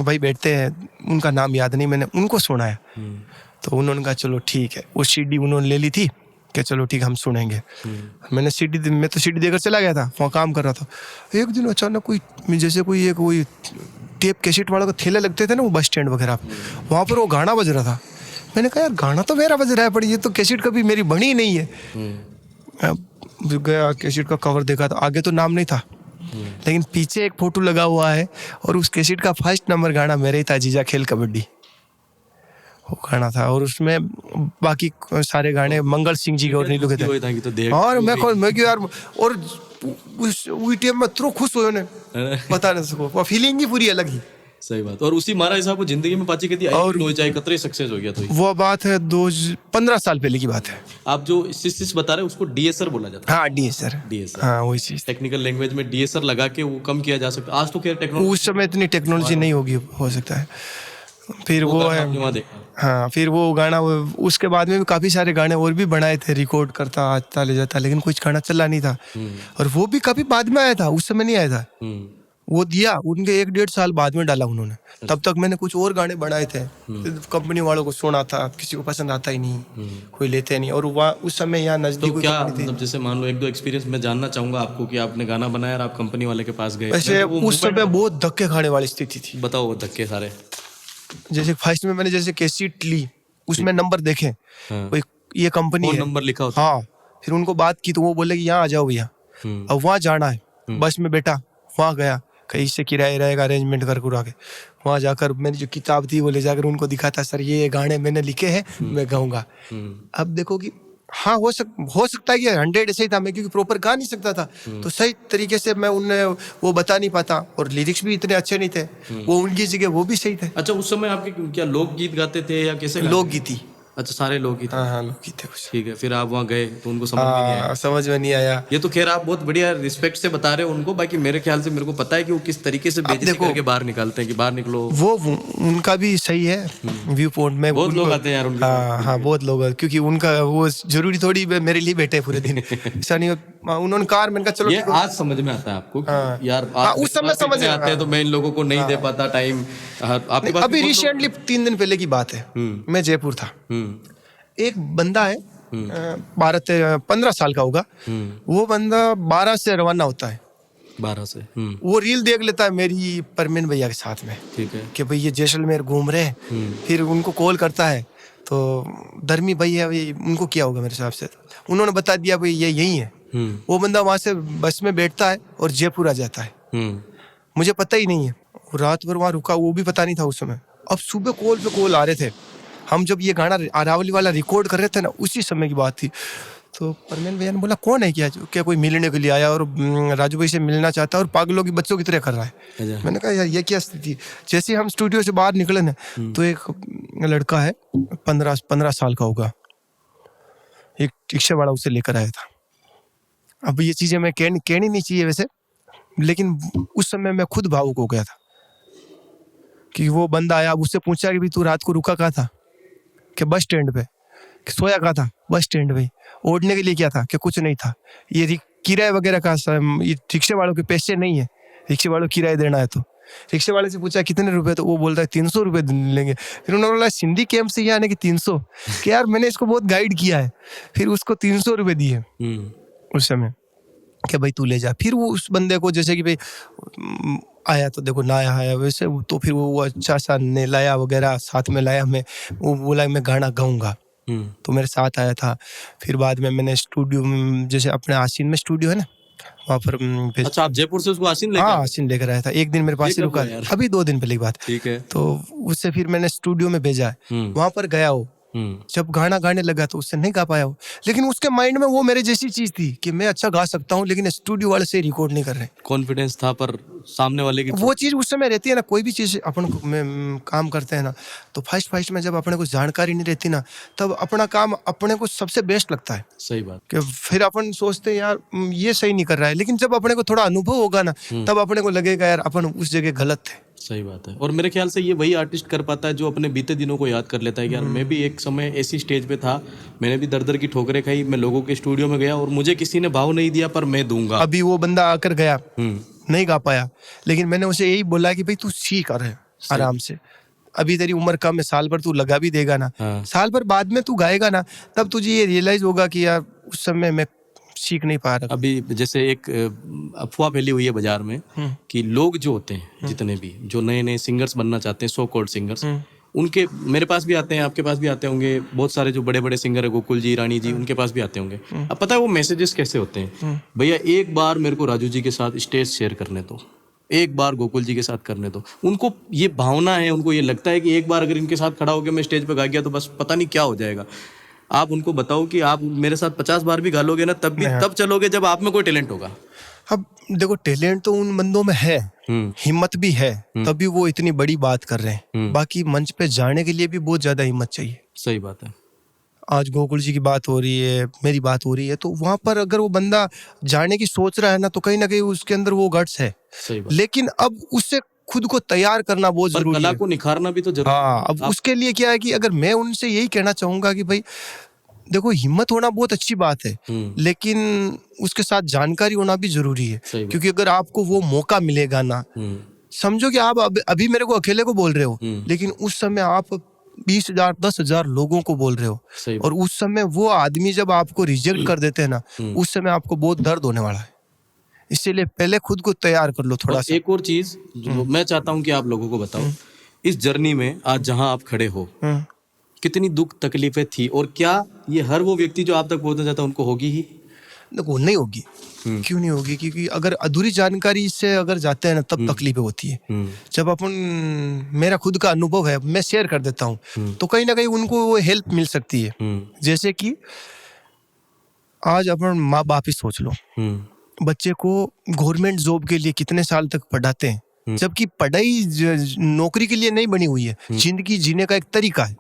भाई बैठते हैं, उनका नाम याद नहीं, मैंने उनको सुनाया। तो उन्होंने कहा चलो ठीक है। वो सीडी उन्होंने ले ली थी कि चलो ठीक हम सुनेंगे। मैं तो सीडी देकर चला गया था, वहाँ काम कर रहा था। एक दिन अचानक कोई जैसे कोई टेप कैसेट वाला को ठेले लगते थे ना, वो बस स्टैंड वगैरह, वहाँ पर वो गाना बज रहा था। मैंने कहा यार गाना तो मेरा बज रहा है, पर ये तो कैसेट कभी मेरी बनी ही नहीं है। गया कैसेट का कवर देखा, तो आगे तो नाम नहीं था, लेकिन पीछे एक फोटो लगा हुआ है, और उस कैसेट का फर्स्ट नंबर गाना मेरे ही था, जीजा खेल कबड्डी, वो गाना था। और उसमें बाकी सारे गाने मंगल सिंह जी के और नीलू के थे। और मैं यार, और उस टाइम में इतना खुश हुए ने बता नहीं सको, वो फीलिंग ही पूरी अलग ही। सही बात। और उसी मारा हिसाब को जिंदगी में पाची कहती और हो जाए, कतरे सक्सेस हो गया। तो वो बात है 15 साल पहले की बात है। आप जो सिस बता रहे हैं उसको डीएसआर बोला जाता है। हाँ, डीएसआर, हाँ वही चीज। टेक्निकल लैंग्वेज में डीएसआर लगा के वो कम किया जा सकता है। आज तो क्या टेक्नोलॉजी, उस समय इतनी टेक्नोलॉजी नहीं होगी, हो सकता है। फिर वो है, हाँ, फिर वो गाना, उसके बाद में भी काफी सारे गाने और भी बनाए थे, रिकॉर्ड करता आता ले जाता, लेकिन कुछ गाना चला नहीं था। और वो भी काफी बाद में आया था, उस समय नहीं आया था। वो दिया, उनके 1-1.5 साल बाद में डाला उन्होंने। तब तक मैंने कुछ और गाने बनाए थे, कंपनी वालों को सुना था, किसी को पसंद आता ही नहीं, कोई लेते नहीं। और वहाँ उस समय यहाँ नजदीक तो क्या मतलब जैसे मान लो 1-2 एक्सपीरियंस मैं जानना चाहूंगा आपको कि आपने गाना बनाया और आप कंपनी वाले के पास गए, वैसे उस समय बहुत धक्के खाने वाली स्थिति थी। बताओ वो धक्के सारे। जैसे फर्स्ट में मैंने जैसे कैसेट ली, उसमें नंबर देखे, कोई ये कंपनी है, नंबर लिखा होता। हाँ, फिर उनको बात की तो वो बोले कि यहाँ आ जाओ भैया, अब वहाँ जाना है। बस में बैठा, वहाँ गया, कहीं से किराए रहेगा अरेंजमेंट कर कुरा के वहाँ जाकर मैंने जो किताब थी वो ले जाकर उनको दिखाता, सर ये गाने मैंने लिखे हैं, मैं गाऊंगा। अब देखो कि हाँ हो सकता है कि 100 ऐसे ही था, मैं क्योंकि प्रॉपर गा नहीं सकता था, तो सही तरीके से मैं उन्हें वो बता नहीं पाता, और लिरिक्स भी इतने अच्छे नहीं थे, वो उनकी जगह वो भी सही थे। अच्छा, उस समय आपके क्या लोकगीत गाते थे या कैसे? लोकगीत ही। अच्छा, सारे लोकगीत। हाँ, लोकगीत थे कुछ। ठीक है, फिर आप वहाँ गए तो उनको समझ में नहीं आया? समझ में नहीं आया। ये तो खैर आप बहुत बढ़िया रिस्पेक्ट से बता रहे हो उनको, बाकी मेरे ख्याल से मेरे को पता है कि वो किस तरीके से बेइज्जती करके बाहर निकालते हैं कि बाहर निकलो। वो उनका भी सही है व्यू पॉइंट में, बहुत लोग आते हैं यार उनके। हाँ, बहुत लोग, क्योंकि उनका वो जरूरी थोड़ी मेरे लिए बैठे पूरे दिन, ऐसा नहीं। उन्होंने कार, मैंने कहा चलो ये आज समझ में आता है आपको यार, उस समय समझ में आते हैं तो मैं इन लोगों को नहीं दे पाता टाइम। आपके पास अभी रिसेंटली 3 दिन पहले की बात है, मैं जयपुर था, एक बंदा है 12-15 साल का होगा, वो बंदा 12 से रवाना होता है, 12 से। वो रील देख लेता है मेरी परमीन भैया के साथ में, ठीक है, कि भाई ये जैसलमेर घूम रहे हैं। फिर उनको कॉल करता है, तो धर्मी भैया उनको क्या होगा मेरे हिसाब से, तो उन्होंने बता दिया भाई ये यही है। वो बंदा वहां से बस में बैठता है और जयपुर आ जाता है, मुझे पता ही नहीं है, रात भर वहां रुका, वो भी पता नहीं था उस समय। अब सुबह कॉल पे कॉल आ रहे थे, हम जब ये गाना अरावली वाला रिकॉर्ड कर रहे थे ना, उसी समय की बात थी। तो परमेन भैया ने बोला कौन है, क्या कोई मिलने के लिए आया और राजू भाई से मिलना चाहता है और पागलों की बच्चों की तरह कर रहा है। मैंने कहा यार ये क्या स्थिति। जैसे हम स्टूडियो से बाहर निकले ना, तो एक लड़का है 15 साल का होगा, एक रिक्शा वाला उसे लेकर आया था। अब ये चीजें मैं कहनी नहीं चाहिए वैसे, लेकिन उस समय मैं खुद भावुक हो गया था कि वो बंदा आया, उससे पूछा कि भाई तू रात को रुका कहाँ था, कि बस स्टैंड पे। कि सोया कहाँ था, बस स्टैंड पे। ओढ़ने के लिए क्या था, कि कुछ नहीं था। ये किराए वगैरह का, ये रिक्शे वालों के पैसे नहीं है, रिक्शे वालों को किराया देना है। तो रिक्शे वाले से पूछा कितने रुपए, तो वो बोल रहा है 300 रुपए लेंगे। फिर उन्होंने बोला सिंधी कैंप से यहाँ आने के 300, कि यार मैंने इसको बहुत गाइड किया है। फिर उसको 300 रुपए दिए उस समय, कि भाई तू ले जा। फिर वो उस बंदे को जैसे कि भाई आया तो देखो ना आया वैसे, तो फिर वो अच्छा सा ने लाया वगैरह, साथ में लाया, मैं वो बोला मैं गाना गाऊंगा, तो मेरे साथ आया था। फिर बाद में मैंने स्टूडियो में, जैसे अपने आसीन में स्टूडियो है ना, वहाँ पर। अच्छा, आप जयपुर से उसको आसीन लेकर? हाँ, आसीन लेकर आया था, एक दिन मेरे पास ही रुका, अभी 2 दिन पहले की बात। ठीक है। तो उससे फिर मैंने स्टूडियो में भेजा, वहाँ पर गया हो, जब गाना गाने लगा तो उससे नहीं गा पाया हो, लेकिन उसके माइंड में वो मेरे जैसी चीज थी कि मैं अच्छा गा सकता हूँ, लेकिन स्टूडियो वाले से रिकॉर्ड नहीं कर रहे। कॉन्फिडेंस था पर सामने वाले की वो चीज उस समय रहती है ना, कोई भी चीज अपन को में काम करते हैं ना, तो फर्स्ट में जब अपने को जानकारी नहीं रहती ना, तब अपना काम अपने को सबसे बेस्ट लगता है। सही बात। कि फिर अपन सोचते हैं यार ये सही नहीं कर रहा है, लेकिन जब अपने को थोड़ा अनुभव होगा ना, तब अपने को लगेगा यार अपन उस जगह गलत थे। सही बात है। और मेरे ख्याल से ये वही आर्टिस्ट कर पाता है जो अपने बीते दिनों को याद कर लेता है कि यार मैं भी एक समय ऐसी स्टेज पे था, मैंने भी दर दर की ठोकरें खाई, मैं लोगों के स्टूडियो में गया और मुझे किसी ने भाव नहीं दिया, पर मैं दूंगा। अभी वो बंदा आकर गया, नहीं गा पाया, लेकिन मैंने उसे यही बोला कि भाई तू सीख रहे आराम से, अभी तेरी उम्र कम है, साल भर तू लगा भी देगा ना, साल भर बाद में तू गाएगा ना, तब तुझे ये रियलाइज होगा कि यार उस समय मैं सीख नहीं पा रहा। अभी जैसे एक अफवाह फैली हुई है बाजार में कि लोग जो होते हैं, जितने भी जो नए नए सिंगर्स बनना चाहते हैं, सो कॉल्ड सिंगर्स, उनके मेरे पास भी आते हैं, आपके पास भी आते होंगे, बहुत सारे जो बड़े बड़े सिंगर है, गोकुल जी, रानी जी, उनके पास भी आते होंगे। अब पता है वो मैसेजेस कैसे होते हैं, भैया एक बार मेरे को राजू जी के साथ स्टेज शेयर करने दो, एक बार गोकुल जी के साथ करने दो। उनको ये भावना है, उनको ये लगता है कि एक बार अगर इनके साथ खड़ा होकर मैं स्टेज पे गा गया तो बस पता नहीं क्या हो जाएगा। आप उनको बताओ कि आप मेरे साथ 50 बार भी गा लोगे ना, तब चलोगे जब आप में कोई टैलेंट होगा। अब देखो टैलेंट तो उन बंदों में है, हिम्मत भी है, तभी वो इतनी बड़ी बात कर रहे हैं। बाकी मंच पे जाने के लिए भी बहुत ज्यादा हिम्मत चाहिए। सही बात है। आज गोकुल जी की बात हो रही है, मेरी बात हो रही है, तो वहां पर अगर वो बंदा जाने की सोच रहा है ना, तो कहीं ना कहीं उसके अंदर वो गट्स है। सही बात। लेकिन अब उससे खुद को तैयार करना बहुत जरूरी है, कला को निखारना भी तो जरूरी। हाँ, अब उसके लिए क्या है कि अगर मैं उनसे यही कहना चाहूंगा कि भाई देखो हिम्मत होना बहुत अच्छी बात है, लेकिन उसके साथ जानकारी होना भी जरूरी है। क्योंकि अगर आपको वो मौका मिलेगा ना, समझो कि आप अभी मेरे को अकेले को बोल रहे हो, लेकिन उस समय आप 20,000 10,000 लोगों को बोल रहे हो, और उस समय वो आदमी जब आपको रिजेक्ट कर देते हैं ना, उस समय आपको बहुत दर्द होने वाला है। इसीलिए पहले खुद को तैयार कर लो थोड़ा सा। एक और चीज जो मैं चाहता हूँ कि आप लोगों को बताओ, इस जर्नी में आज जहां आप खड़े हो, कितनी दुख तकलीफें थी, और क्या ये हर वो व्यक्ति जो आप तक पहुंचना चाहता है उनको होगी ही? देखो नहीं होगी। क्यों नहीं होगी? क्योंकि अगर अधूरी जानकारी से अगर जाते हैं ना, तब तकलीफें होती है। जब अपन, मेरा खुद का अनुभव है, मैं शेयर कर देता हूँ, तो कहीं ना कहीं उनको वो हेल्प मिल सकती है। जैसे कि आज अपन माँ बाप ही सोच लो, बच्चे को गवर्नमेंट जॉब के लिए कितने साल तक पढ़ाते हैं, जबकि पढ़ाई नौकरी के लिए नहीं बनी हुई है, जिंदगी जीने का एक तरीका है।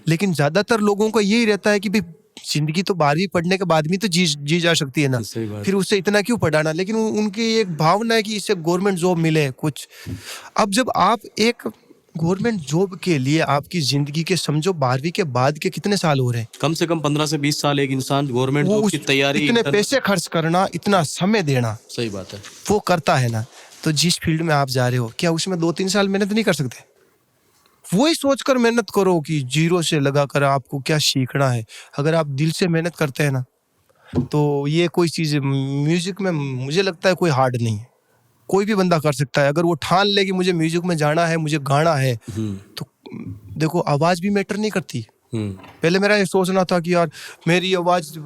लेकिन ज्यादातर लोगों का यही रहता है कि भाई जिंदगी तो 12वीं पढ़ने के बाद भी तो जी जा सकती है ना, फिर उससे इतना क्यों पढ़ाना। लेकिन उनकी एक भावना है कि इससे गवर्नमेंट जॉब मिले कुछ। अब जब आप एक गवर्नमेंट जॉब के लिए आपकी जिंदगी के समझो 12वीं के बाद के कितने साल हो रहे हैं, कम से कम 15 से 20 साल एक इंसान गवर्नमेंट जॉब की तैयारी, इतने पैसे खर्च करना, इतना समय देना, सही बात है, वो करता है ना, तो जिस फील्ड में आप जा रहे हो, क्या उसमें 2-3 साल मेहनत नहीं कर सकते? वही सोचकर मेहनत करो कि जीरो से लगाकर आपको क्या सीखना है। अगर आप दिल से मेहनत करते हैं ना, तो ये कोई चीज म्यूजिक में मुझे लगता है कोई हार्ड नहीं है, कोई भी बंदा कर सकता है। अगर वो ठान ले कि मुझे म्यूजिक में जाना है, मुझे गाना है, तो देखो आवाज भी मैटर नहीं करती। पहले मेरा ये सोचना था कि यार मेरी आवाज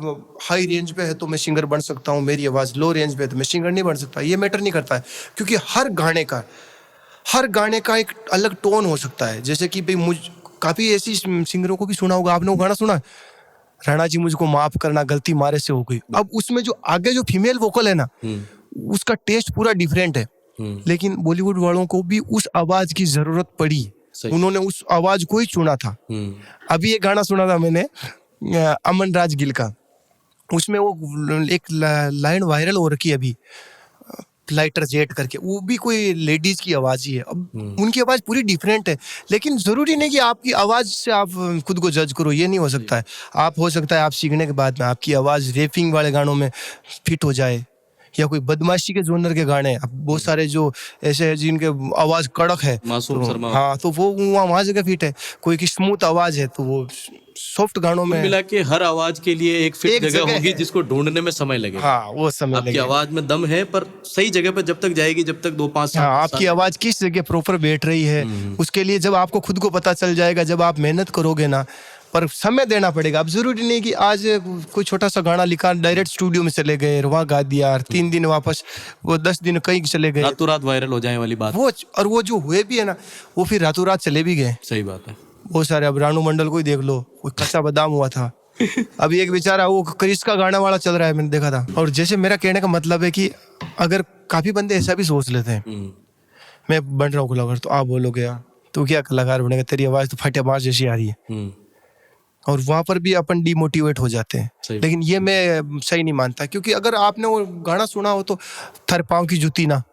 हाई रेंज पे है तो मैं सिंगर बन सकता हूँ, मेरी आवाज लो रेंज पे है तो मैं सिंगर नहीं बन सकता। ये मैटर नहीं करता है, क्योंकि हर गाने का एक अलग टोन हो सकता है। जैसे कि भाई काफी ऐसी सिंगरों को भी सुना होगा आपने, वो गाना सुना, राणा जी मुझको माफ करना गलती मारे से हो गई। अब उसमें जो आगे जो फीमेल वोकल है ना, उसका टेस्ट पूरा डिफरेंट है, लेकिन बॉलीवुड वालों को भी उस आवाज की जरूरत पड़ी, उन्होंने उस आवाज को ही चुना था। अभी एक गाना सुना था मैंने अमन राज गिल का, उसमें वो एक लाइन वायरल हो रखी है अभी, लाइटर जेट करके, वो भी कोई लेडीज की आवाज ही है। अब उनकी आवाज पूरी डिफरेंट है, लेकिन जरूरी नहीं कि आपकी आवाज से आप खुद को जज करो, ये नहीं हो सकता है। आप हो सकता है आप सीखने के बाद में आपकी आवाज रैपिंग वाले गानों में फिट हो जाए, या कोई बदमाशी के जोनर के गाने। अब बहुत सारे जो ऐसे हैं जिनके आवाज कड़क है, मासूम शर्मा, हाँ, तो वो वहाँ जगह फिट है। कोई की स्मूथ आवाज है तो वो सॉफ्ट गानों में। मिला के हर आवाज के लिए एक फिट जगह होगी जिसको ढूंढने में समय लगेगा। हाँ, वो समय आपकी आवाज में दम है, पर सही जगह पर जब तक जाएगी, जब तक 2-5 साल, हाँ, आपकी आवाज किस जगह प्रॉपर बैठ रही है, उसके लिए जब आपको खुद को पता चल जाएगा, जब आप मेहनत करोगे ना, पर समय देना पड़ेगा। अब जरूरी नहीं कि आज कोई छोटा सा गाना लिखा, डायरेक्ट स्टूडियो में चले गए, वहाँ गा दिया, 3 दिन वापस, वो 10 दिन कहीं चले गए, रातों रात वायरल हो जाए वाली बात। वो जो हुए भी है ना, वो फिर रातों रात चले भी गए। सही बात है। बहुत सारे, अब रानू मंडल को ही देख लो, कोई कच्चा बादाम हुआ था। अभी एक बेचारा वो क्रिस का गाना वाला चल रहा है, मैंने देखा था। और जैसे मेरा कहने का मतलब है कि अगर काफी बंदे ऐसा भी सोच लेते हैं, मैं बन रहा हूँ कलाकार, तो आप बोलोगे यार तू क्या कलाकार बनेगा, तेरी आवाज तो फटे बाज जैसी आ रही है, और वहां पर भी अपन डिमोटिवेट हो जाते हैं। लेकिन ये मैं सही नहीं मानता, क्योंकि अगर आपने वो गाना सुना हो तो थर पाँव की जूती ना,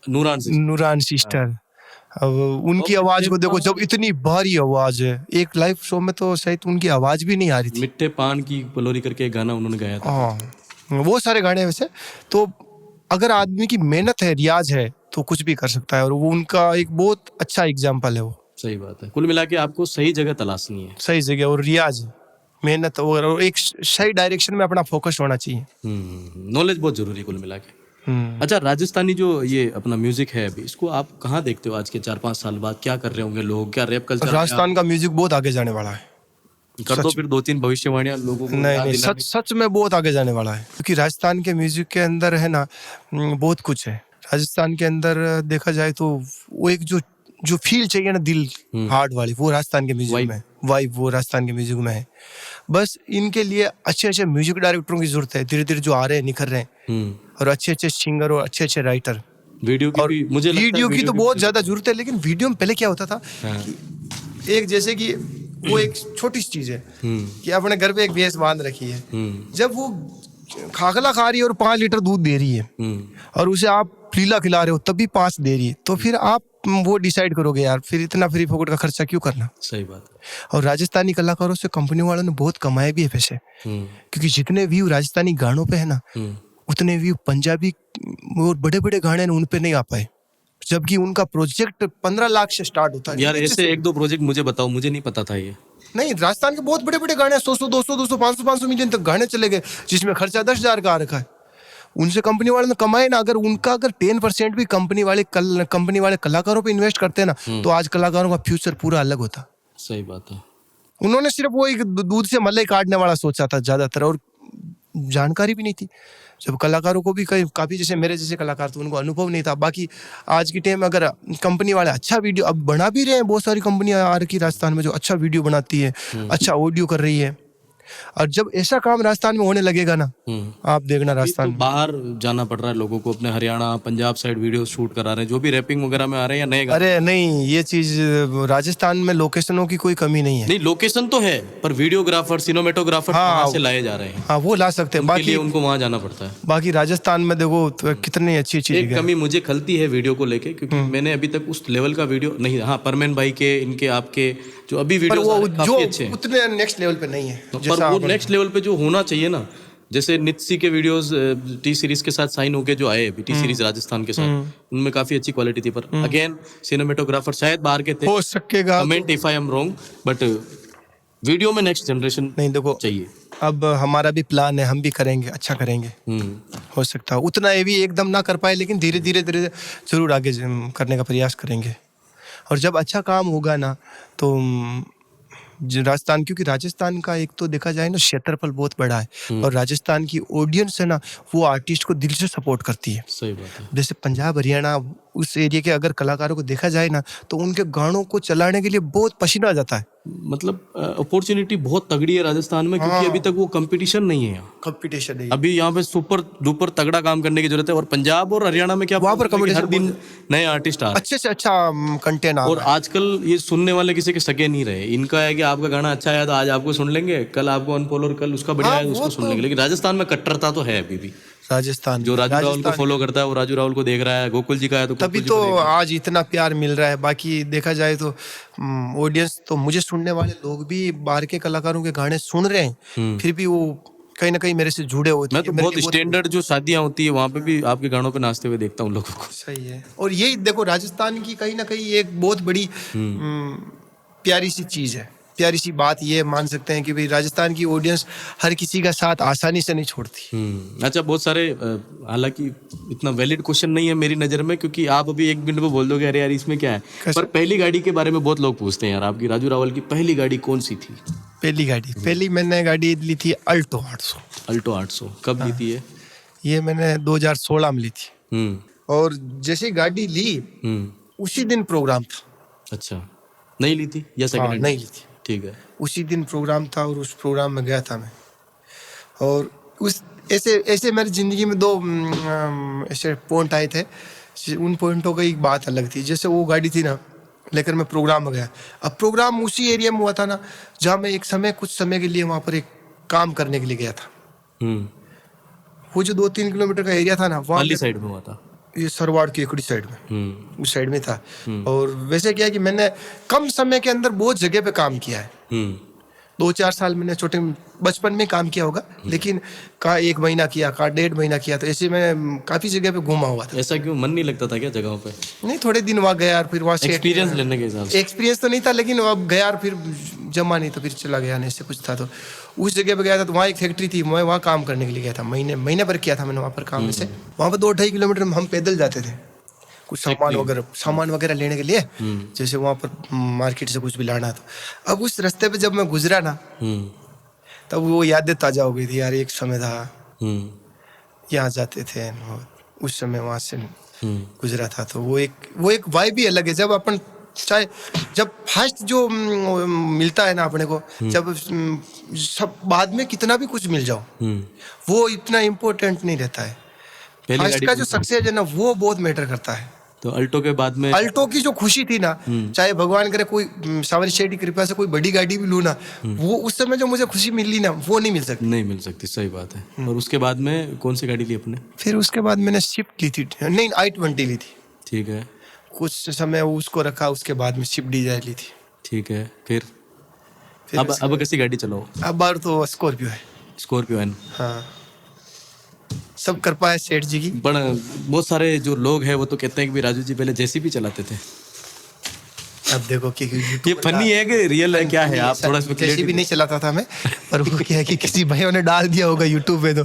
नूरान सिस्टर, अब उनकी आवाज को देखो, जब इतनी भारी आवाज है, एक लाइव शो में तो शायद उनकी आवाज भी नहीं आ रही थी। मिट्टे पान की पलोरी करके एक गाना उन्होंने गाया था। हाँ, वो सारे गाने वैसे। तो अगर आदमी की मेहनत है, रियाज है, तो कुछ भी कर सकता है, और वो उनका एक बहुत अच्छा एग्जाम्पल है वो। सही बात है। कुल मिला के आपको सही जगह तलाशनी है, सही जगह, और रियाज, मेहनत, और एक सही डायरेक्शन में अपना फोकस होना चाहिए। नॉलेज बहुत जरूरी है कुल मिला के। अच्छा, राजस्थानी जो ये अपना म्यूजिक है अभी, इसको आप कहाँ देखते हो आज के 4-5 साल बाद? क्या कर रहे होंगे लोग? क्या रैप कल्चर? राजस्थान का म्यूजिक बहुत आगे जाने वाला है। कर दो फिर 2-3 भविष्यवाणियां लोगों को। नहीं, सच में बहुत आगे जाने वाला है, क्योंकि राजस्थान के म्यूजिक के अंदर है ना, बहुत कुछ है। राजस्थान के अंदर देखा जाए तो वो एक जो फील चाहिए ना, दिल, हार्ट वाली, वो राजस्थान के म्यूजिक में, वाइब वो राजस्थान के म्यूजिक में है। बस इनके लिए अच्छे म्यूजिक डायरेक्टरों की जरूरत है, धीरे धीरे जो आ रहे हैं, निखर रहे हैं, और अच्छे सिंगर और अच्छे राइटर। वीडियो की भी मुझे लगता है वीडियो की तो बहुत ज्यादा जरूरत है। लेकिन वीडियो में पहले क्या होता था, एक जैसे कि वो एक छोटी सी चीज है कि अपने घर पे एक भैंस बांध रखी है, जब वो खाखला खा रही है और 5 लीटर दूध दे रही है, और उसे आप लीला खिला रहे हो तब भी 5 दे रही है, तो फिर आप वो डिसाइड करोगे यार, फिर इतना फ्री फोकट का खर्चा क्यों करना। सही बात है। और राजस्थानी कलाकारों से कंपनी वालों ने बहुत कमाए भी है पैसे, क्योंकि जितने व्यू राजस्थानी गानों पे है ना, उतने व्यू पंजाबी और बड़े बड़े गाने उन पे नहीं आ पाए, जबकि उनका प्रोजेक्ट 15 लाख से स्टार्ट होता है। यार ऐसे 1-2 प्रोजेक्ट मुझे बताओ, मुझे नहीं पता था ये। नहीं, राजस्थान के बहुत बड़े बड़े गाने 100 200 200 500 मिलियन तक गाने चले गए, जिसमें खर्चा 10,000 का आ रखा है। उनसे कंपनी वाले ने कमाए ना, अगर उनका अगर 10% भी कंपनी वाले कलाकारों पे इन्वेस्ट करते ना, तो आज कलाकारों का फ्यूचर पूरा अलग होता। सही बात है। उन्होंने सिर्फ वो एक दूध से मलाई काटने वाला सोचा था ज्यादातर, और जानकारी भी नहीं थी। जब कलाकारों को भी काफी, जैसे मेरे जैसे कलाकार थे, उनको अनुभव नहीं था। बाकी आज की टाइम में अगर कंपनी वाले अच्छा वीडियो अब बना भी रहे हैं, बहुत सारी कंपनियां आ रही राजस्थान में जो अच्छा वीडियो बनाती है, अच्छा ऑडियो कर रही है, और जब ऐसा काम राजस्थान में होने लगेगा ना, आप देखना राजस्थान तो बाहर जाना पड़ रहा है लोगों को, अपने Haryana Punjab side video shoot करा रहे हैं, जो भी रैपिंग वगैरह में आ रहे हैं या नए गाने। अरे नहीं, ये चीज राजस्थान में लोकेशनों की कोई कमी नहीं है। नहीं, लोकेशन तो है, पर वीडियोग्राफर सिनेमेटोग्राफर वहां से लाए जा रहे हैं। हाँ, वो ला सकते हैं, बाकी उनको वहां जाना पड़ता है। बाकी राजस्थान में देखो तो कितनी अच्छी चीज। एक कमी मुझे खलती है वीडियो को लेके, क्योंकि मैंने अभी तक उस लेवल का वीडियो नहीं। हाँ, परमेन भाई के, इनके, आपके जो अभी वीडियो काफी अच्छे हैं, उतने नेक्स्ट लेवल पे नहीं है। पर वो नेक्स्ट लेवल पे जो होना चाहिए ना, जैसे नित्सी के वीडियोस टी सीरीज के साथ साइन होके जो आए अभी, टी सीरीज राजस्थान के साथ, उनमें काफी अच्छी क्वालिटी थी। पर अगेन सिनेमेटोग्राफर शायद बाहर के थे, हो सकेगा, comment if I am wrong, but video में नेक्स्ट जनरेशन नहीं देखो चाहिए। अब हमारा भी प्लान है, हम भी करेंगे, अच्छा करेंगे। हो सकता है उतना ये भी एकदम ना कर पाए, लेकिन धीरे धीरे जरूर आगे करने का प्रयास करेंगे। और जब अच्छा काम होगा ना, तो राजस्थान, क्योंकि राजस्थान का एक तो देखा जाए ना, क्षेत्रफल बहुत बड़ा है, और राजस्थान की ऑडियंस है ना, वो आर्टिस्ट को दिल से सपोर्ट करती है। सही बात है। जैसे पंजाब हरियाणा उस एरिया के अगर कलाकारों को देखा जाए ना, तो उनके गानों को चलाने के लिए बहुत पसीना आ जाता है। मतलब अपॉर्चुनिटी बहुत तगड़ी है राजस्थान में, क्योंकि अभी तक वो कंपटीशन नहीं है यहाँ। कंपटीशन नहीं, अभी यहाँ पे सुपर डुपर तगड़ा काम करने की जरूरत है। और पंजाब और हरियाणा में क्या, वहाँ पर हर दिन नए आर्टिस्ट आ रहे हैं, अच्छे से अच्छा कंटेंट आ और रहा है। आजकल ये सुनने वाले किसी के सगे नहीं रहे। इनका है कि आपका गाना अच्छा है तो आज आपको सुन लेंगे, कल आपको अनफॉलो, कल उसका बढ़िया है उसको सुन लेंगे। लेकिन राजस्थान में कट्टरता तो है अभी भी। राजस्थान जो राजू रावल को फॉलो करता है वो राजू रावल को देख रहा है, गोकुल जी का है तो तभी तो आज इतना प्यार मिल रहा है। बाकी देखा जाए तो ऑडियंस तो, मुझे सुनने वाले लोग भी बाहर के कलाकारों के गाने सुन रहे हैं, फिर भी वो कहीं ना कहीं मेरे से जुड़े होते हैं। मैं तो बहुत स्टैंडर्ड जो शादियां होती है वहां पे भी आपके गानों पे नाचते हुए देखता हूँ लोगों को। सही है। और यही देखो राजस्थान की कहीं ना कहीं एक बहुत बड़ी प्यारी सी चीज है, प्यारी सी बात ये मान सकते हैं कि भाई राजस्थान की ऑडियंस हर किसी का साथ आसानी से नहीं छोड़ती। अच्छा, बहुत सारे, हालांकि इतना वैलिड क्वेश्चन नहीं है मेरी नज़र में, क्योंकि आप अभी 1 मिनट में बोल दोगे अरे यार इसमें क्या है, पर पहली गाड़ी के बारे में बहुत लोग पूछते हैं यार। आपकी राजू रावल की पहली गाड़ी कौन सी थी? पहली मैंने गाड़ी ली थी अल्टो 800। अल्टो 800 कब ली थी ये मैंने 2016 में ली थी। और जैसे गाड़ी ली उसी दिन प्रोग्राम था। अच्छा, नहीं ली थी या सेकंड हैंड? नहीं ली थी, ठीक है। उसी दिन प्रोग्राम था और उस प्रोग्राम में गया था मैं। और उस ऐसे मेरी जिंदगी में 2 ऐसे पॉइंट आए थे, उन पॉइंटों का एक बात अलग थी। जैसे वो गाड़ी थी ना, लेकर मैं प्रोग्राम में गया। अब प्रोग्राम उसी एरिया में हुआ था ना, जहाँ मैं कुछ समय के लिए वहाँ पर एक काम करने के लिए गया था। वो जो 2-3 किलोमीटर का एरिया था ना, वहाँ साइड में हुआ था, ये सरवाड़ की एकड़ी साइड में, उस साइड में था। और वैसे क्या है कि मैंने कम समय के अंदर बहुत जगह पे काम किया है। 2-4 साल मैंने छोटे बचपन में काम किया होगा, लेकिन कहा 1 महीना किया, कहा 1.5 महीना किया, तो ऐसे मैं काफी जगह पे घूमा हुआ था। ऐसा क्यों, मन नहीं लगता था क्या जगहों पे? नहीं, थोड़े दिन वहाँ गया और फिर वहाँ से एक्सपीरियंस लेने के हिसाब से। एक्सपीरियंस तो नहीं था, लेकिन अब गया और फिर जमा नहीं, तो फिर चला गया, नहीं ऐसे कुछ था। तो उस जगह पे गया था, तो वहाँ एक फैक्ट्री थी, मैं वहाँ काम करने के लिए गया था। महीने भर किया था मैंने वहाँ पर काम। से वहाँ पर 2-2.5 किलोमीटर हम पैदल जाते थे कुछ सामान वगैरह लेने के लिए। जैसे वहाँ पर मार्केट से कुछ भी लाना, तो अब उस रास्ते पे जब मैं गुजरा ना, तब वो यादें ताजा हो गई थी यार। एक समय था यहाँ जाते थे, उस समय वहाँ से गुजरा था, तो वो एक वाइब भी अलग है। जब अपन चाहे जब फर्स्ट जो मिलता है ना अपने को, जब सब बाद में कितना भी कुछ मिल जाओ, वो इतना इम्पोर्टेंट नहीं रहता है। फर्स्ट का जो सक्सेस है ना, वो बहुत मैटर करता है। तो अल्टो के बाद में अल्टो की जो खुशी थी ना, चाहे भगवान करे कोई सावरी शेठ की कृपा से कोई बड़ी गाड़ी भी लूँ ना, वो उस समय जो मुझे खुशी मिली ना, वो नहीं मिल सकती। नहीं मिल सकती, सही बात है। और उसके बाद में कौन सी गाड़ी ली अपने? फिर उसके बाद मैंने स्विफ्ट ली थी, नहीं i20 ली थी। ठीक है। कुछ समय उसको रखा, उसके बाद में स्विफ्ट डिजायर ली थी। ठीक है। फिर फिर अब कैसी गाड़ी चलाओ? अब बार तो स्कॉर्पियो है। Scorpio N. हाँ, सब कृपा है सेठ जी की। पर बहुत सारे जो लोग हैं वो तो कहते हैं कि भी राजू जी पहले जेसीबी चलाते थे। अब देखो कि ये फनी है कि रियल है, क्या है? आप थोड़ा जैसी भी नहीं चलाता था मैं, पर वो क्या है कि किसी भाइयों ने डाल दिया होगा यूट्यूब पे, तो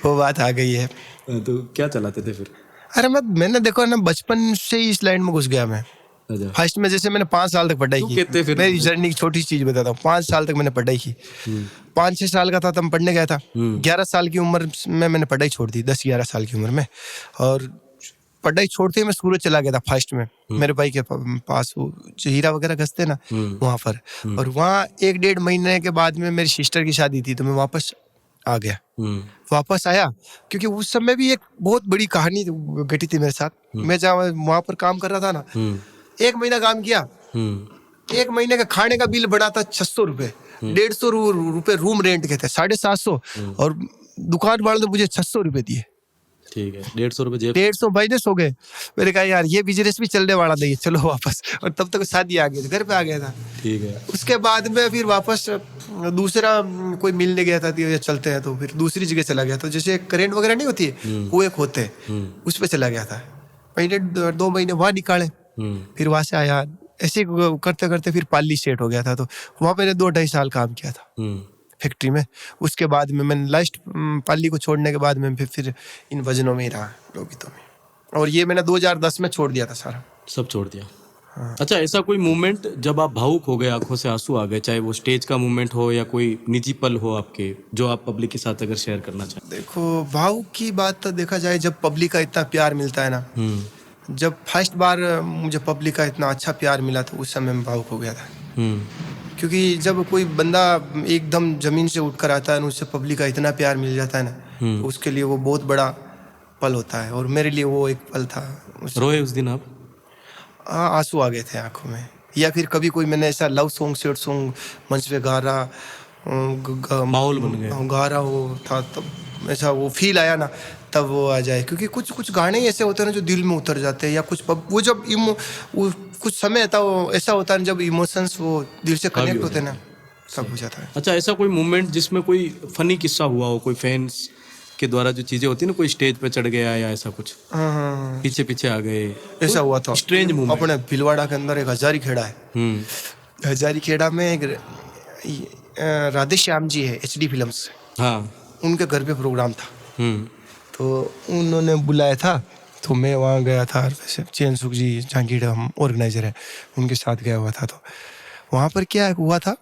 वो बात आ गई है। तो क्या चलाते थे फिर? अरे मैंने देखो ना, बचपन से ही इस लाइन में घुस गया मैं। अच्छा। फर्स्ट में जैसे मैंने 5 साल तक पढ़ाई की। कहते फिर मेरी जर्नी की छोटी चीज बताता हूँ। 5 साल तक मैंने पढ़ाई की। 5-6 साल का था तब पढ़ने गया था। 11 साल की उम्र में मैंने पढ़ाई छोड़ दी, 10-11 साल की उम्र में। और पढ़ाई छोड़ते ही मैं सूरत चला गया था फर्स्ट में, मेरे भाई के पास, वो जो हीरा वगैरह घसते ना, वहाँ पर। और वहाँ 1-1.5 महीने के बाद में मेरी सिस्टर की शादी थी, तो मैं वापस आ गया। वापस आया क्योंकि उस समय भी एक बहुत बड़ी कहानी घटी थी मेरे साथ। मैं जहाँ वहाँ पर काम कर रहा था ना, 1 महीना काम किया, 1 महीने का खाने का बिल बड़ा था 600 रुपए, 150 रुपए रूम रेंट के थे, 750, और दुकान वालों ने मुझे 600 रुपए दिए। ठीक है, 150 रुपए जेब। 150 माइनस हो गए। मैंने कहा यार ये बिजनेस भी चलने वाला नहीं है, चलो वापस। और तब तक शादी आ गई, घर पे आ गया था। ठीक है। उसके बाद में फिर वापस दूसरा कोई मिलने गया था, तो चलते हैं, तो फिर दूसरी जगह चला गया। तो जैसे करेंट वगैरह नहीं होती है, वो एक होते हैं, उस पर चला गया था। महीने 2 महीने वहाँ निकाले, फिर वहाँ से आया। ऐसे करते करते फिर पाली सेट हो गया था, तो वहाँ मैंने 2-2.5 साल काम किया था फैक्ट्री में। उसके बाद में मैंने लास्ट पाली को छोड़ने के बाद में फिर इन वजनों में ही रहा, लोगितों में। और ये मैंने 2010 में छोड़ दिया था सारा, सब छोड़ दिया। हाँ। अच्छा, ऐसा कोई मोमेंट जब आप भावुक हो गए, आंखों से आंसू आ गए, चाहे वो स्टेज का मोमेंट हो या कोई निजी पल हो आपके, जो आप पब्लिक के साथ अगर शेयर करना चाहें? देखो, भावुक की बात तो देखा जाए, जब पब्लिक का इतना प्यार मिलता है ना, जब फर्स्ट बार मुझे पब्लिक का इतना अच्छा प्यार मिला, तो उस समय मैं भावुक हो गया था। क्योंकि जब कोई बंदा एकदम जमीन से उठकर आता है, उससे पब्लिक का इतना प्यार मिल जाता है ना, तो उसके लिए वो बहुत बड़ा पल होता है। और मेरे लिए वो एक पल था। रोए उस दिन आप? हाँ, आंसू आ गए थे आंखों में। या फिर कभी कोई मैंने ऐसा लव सॉन्ग, सैड सॉन्ग मंच पे गा रहा, माहौल बन गया, गा रहा हो था, तब ऐसा वो फील आया ना, तब वो आ जाए। क्योंकि कुछ कुछ गाने ही ऐसे होते हैं ना जो दिल में उतर जाते हैं, या कुछ वो जब वो कुछ समय था, वो ऐसा होता है जब इमोशंस वो दिल से कनेक्ट होते हैं ना, तब हो जाता है। अच्छा, ऐसा कोई मोमेंट जिसमें कोई फनी किस्सा हुआ हो, कोई फैंस के द्वारा जो चीजें होती है ना, कोई स्टेज पे चढ़ गया या ऐसा कुछ, पीछे पीछे आ गए, ऐसा हुआ था स्ट्रेंज मोमेंट? अपने भिलवाड़ा के अंदर एक हजारी खेड़ा है। हजारी खेड़ा में एक राधे श्याम जी है, HD फिल्म्स, हाँ, उनके घर पे प्रोग्राम था। तो उन्होंने बुलाया था, तो मैं वहाँ गया था। वैसे चैन सुख जी, जहांगीर, हम ऑर्गेनाइजर हैं, उनके साथ गया हुआ था। तो वहाँ पर क्या हुआ था,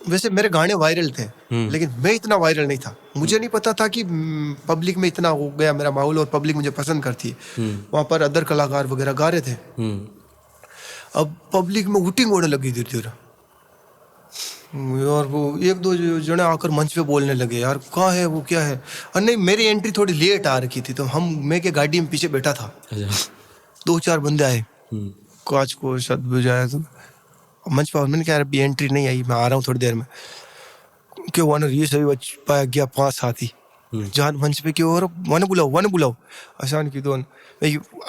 वैसे मेरे गाने वायरल थे, लेकिन मैं इतना वायरल नहीं था। मुझे नहीं पता था कि पब्लिक में इतना हो गया मेरा माहौल, और पब्लिक मुझे पसंद करती है। वहाँ पर अदर कलाकार वगैरह गा रहे थे। अब पब्लिक में वोटिंग होने लगी धीरे धीरे, और वो 1-2 जने आकर मंच पे बोलने लगे, यार कहाँ है वो, क्या है। और नहीं, मेरी एंट्री थोड़ी लेट आ रखी थी, तो मैं के गाड़ी में पीछे बैठा था। 2-4 बंदे आए, कांच को शब्द बजाया, तो मंच पर मैंने कहा अभी एंट्री नहीं आई, मैं आ रहा हूँ थोड़ी देर में। क्यों वन ये सभी बच पाया गया 5 साथी जान मंच पे, क्यों और वन बुलाओ आसान की दोन।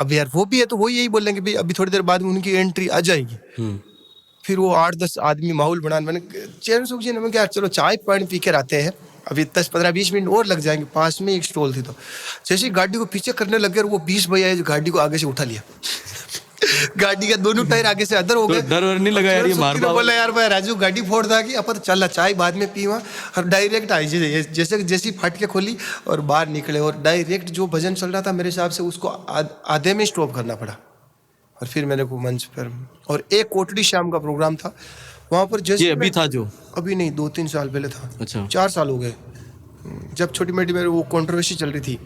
अब यार वो भी है, तो वो यही बोलेंगे भाई अभी थोड़ी देर बाद में उनकी एंट्री आ जाएगी। फिर वो 8-10 आदमी माहौल बना, मैंने चैन सुख जी ने कहा चलो चाय पानी पी कर आते हैं, अभी 10-15-20 मिनट और लग जाएंगे। पास में एक स्टॉल थी, तो जैसे गाड़ी को पीछे करने लगे, और वो 20 भैया है जो गाड़ी को आगे से उठा लिया। गाड़ी का दोनों टायर आगे से अदर हो गए। तो डर वर नहीं लगा यार, ये मार पाओ? बोला यार भाई राजू गाड़ी फोड़ था कि अपन चल चाय बाद में पीवा, और डायरेक्ट आई जैसी फाट के खोली और बाहर निकले। और डायरेक्ट जो भजन चल रहा था मेरे हिसाब से उसको आधे में स्टॉप करना पड़ा। और फिर मेरे को मंच पर, और एक कोटड़ी शाम का प्रोग्राम था वहाँ पर। जैसे ये अभी था जो? अभी नहीं, 2-3 साल पहले था। अच्छा, 4 साल हो गए। जब छोटी मोटी मेरे वो कंट्रोवर्सी चल रही थी,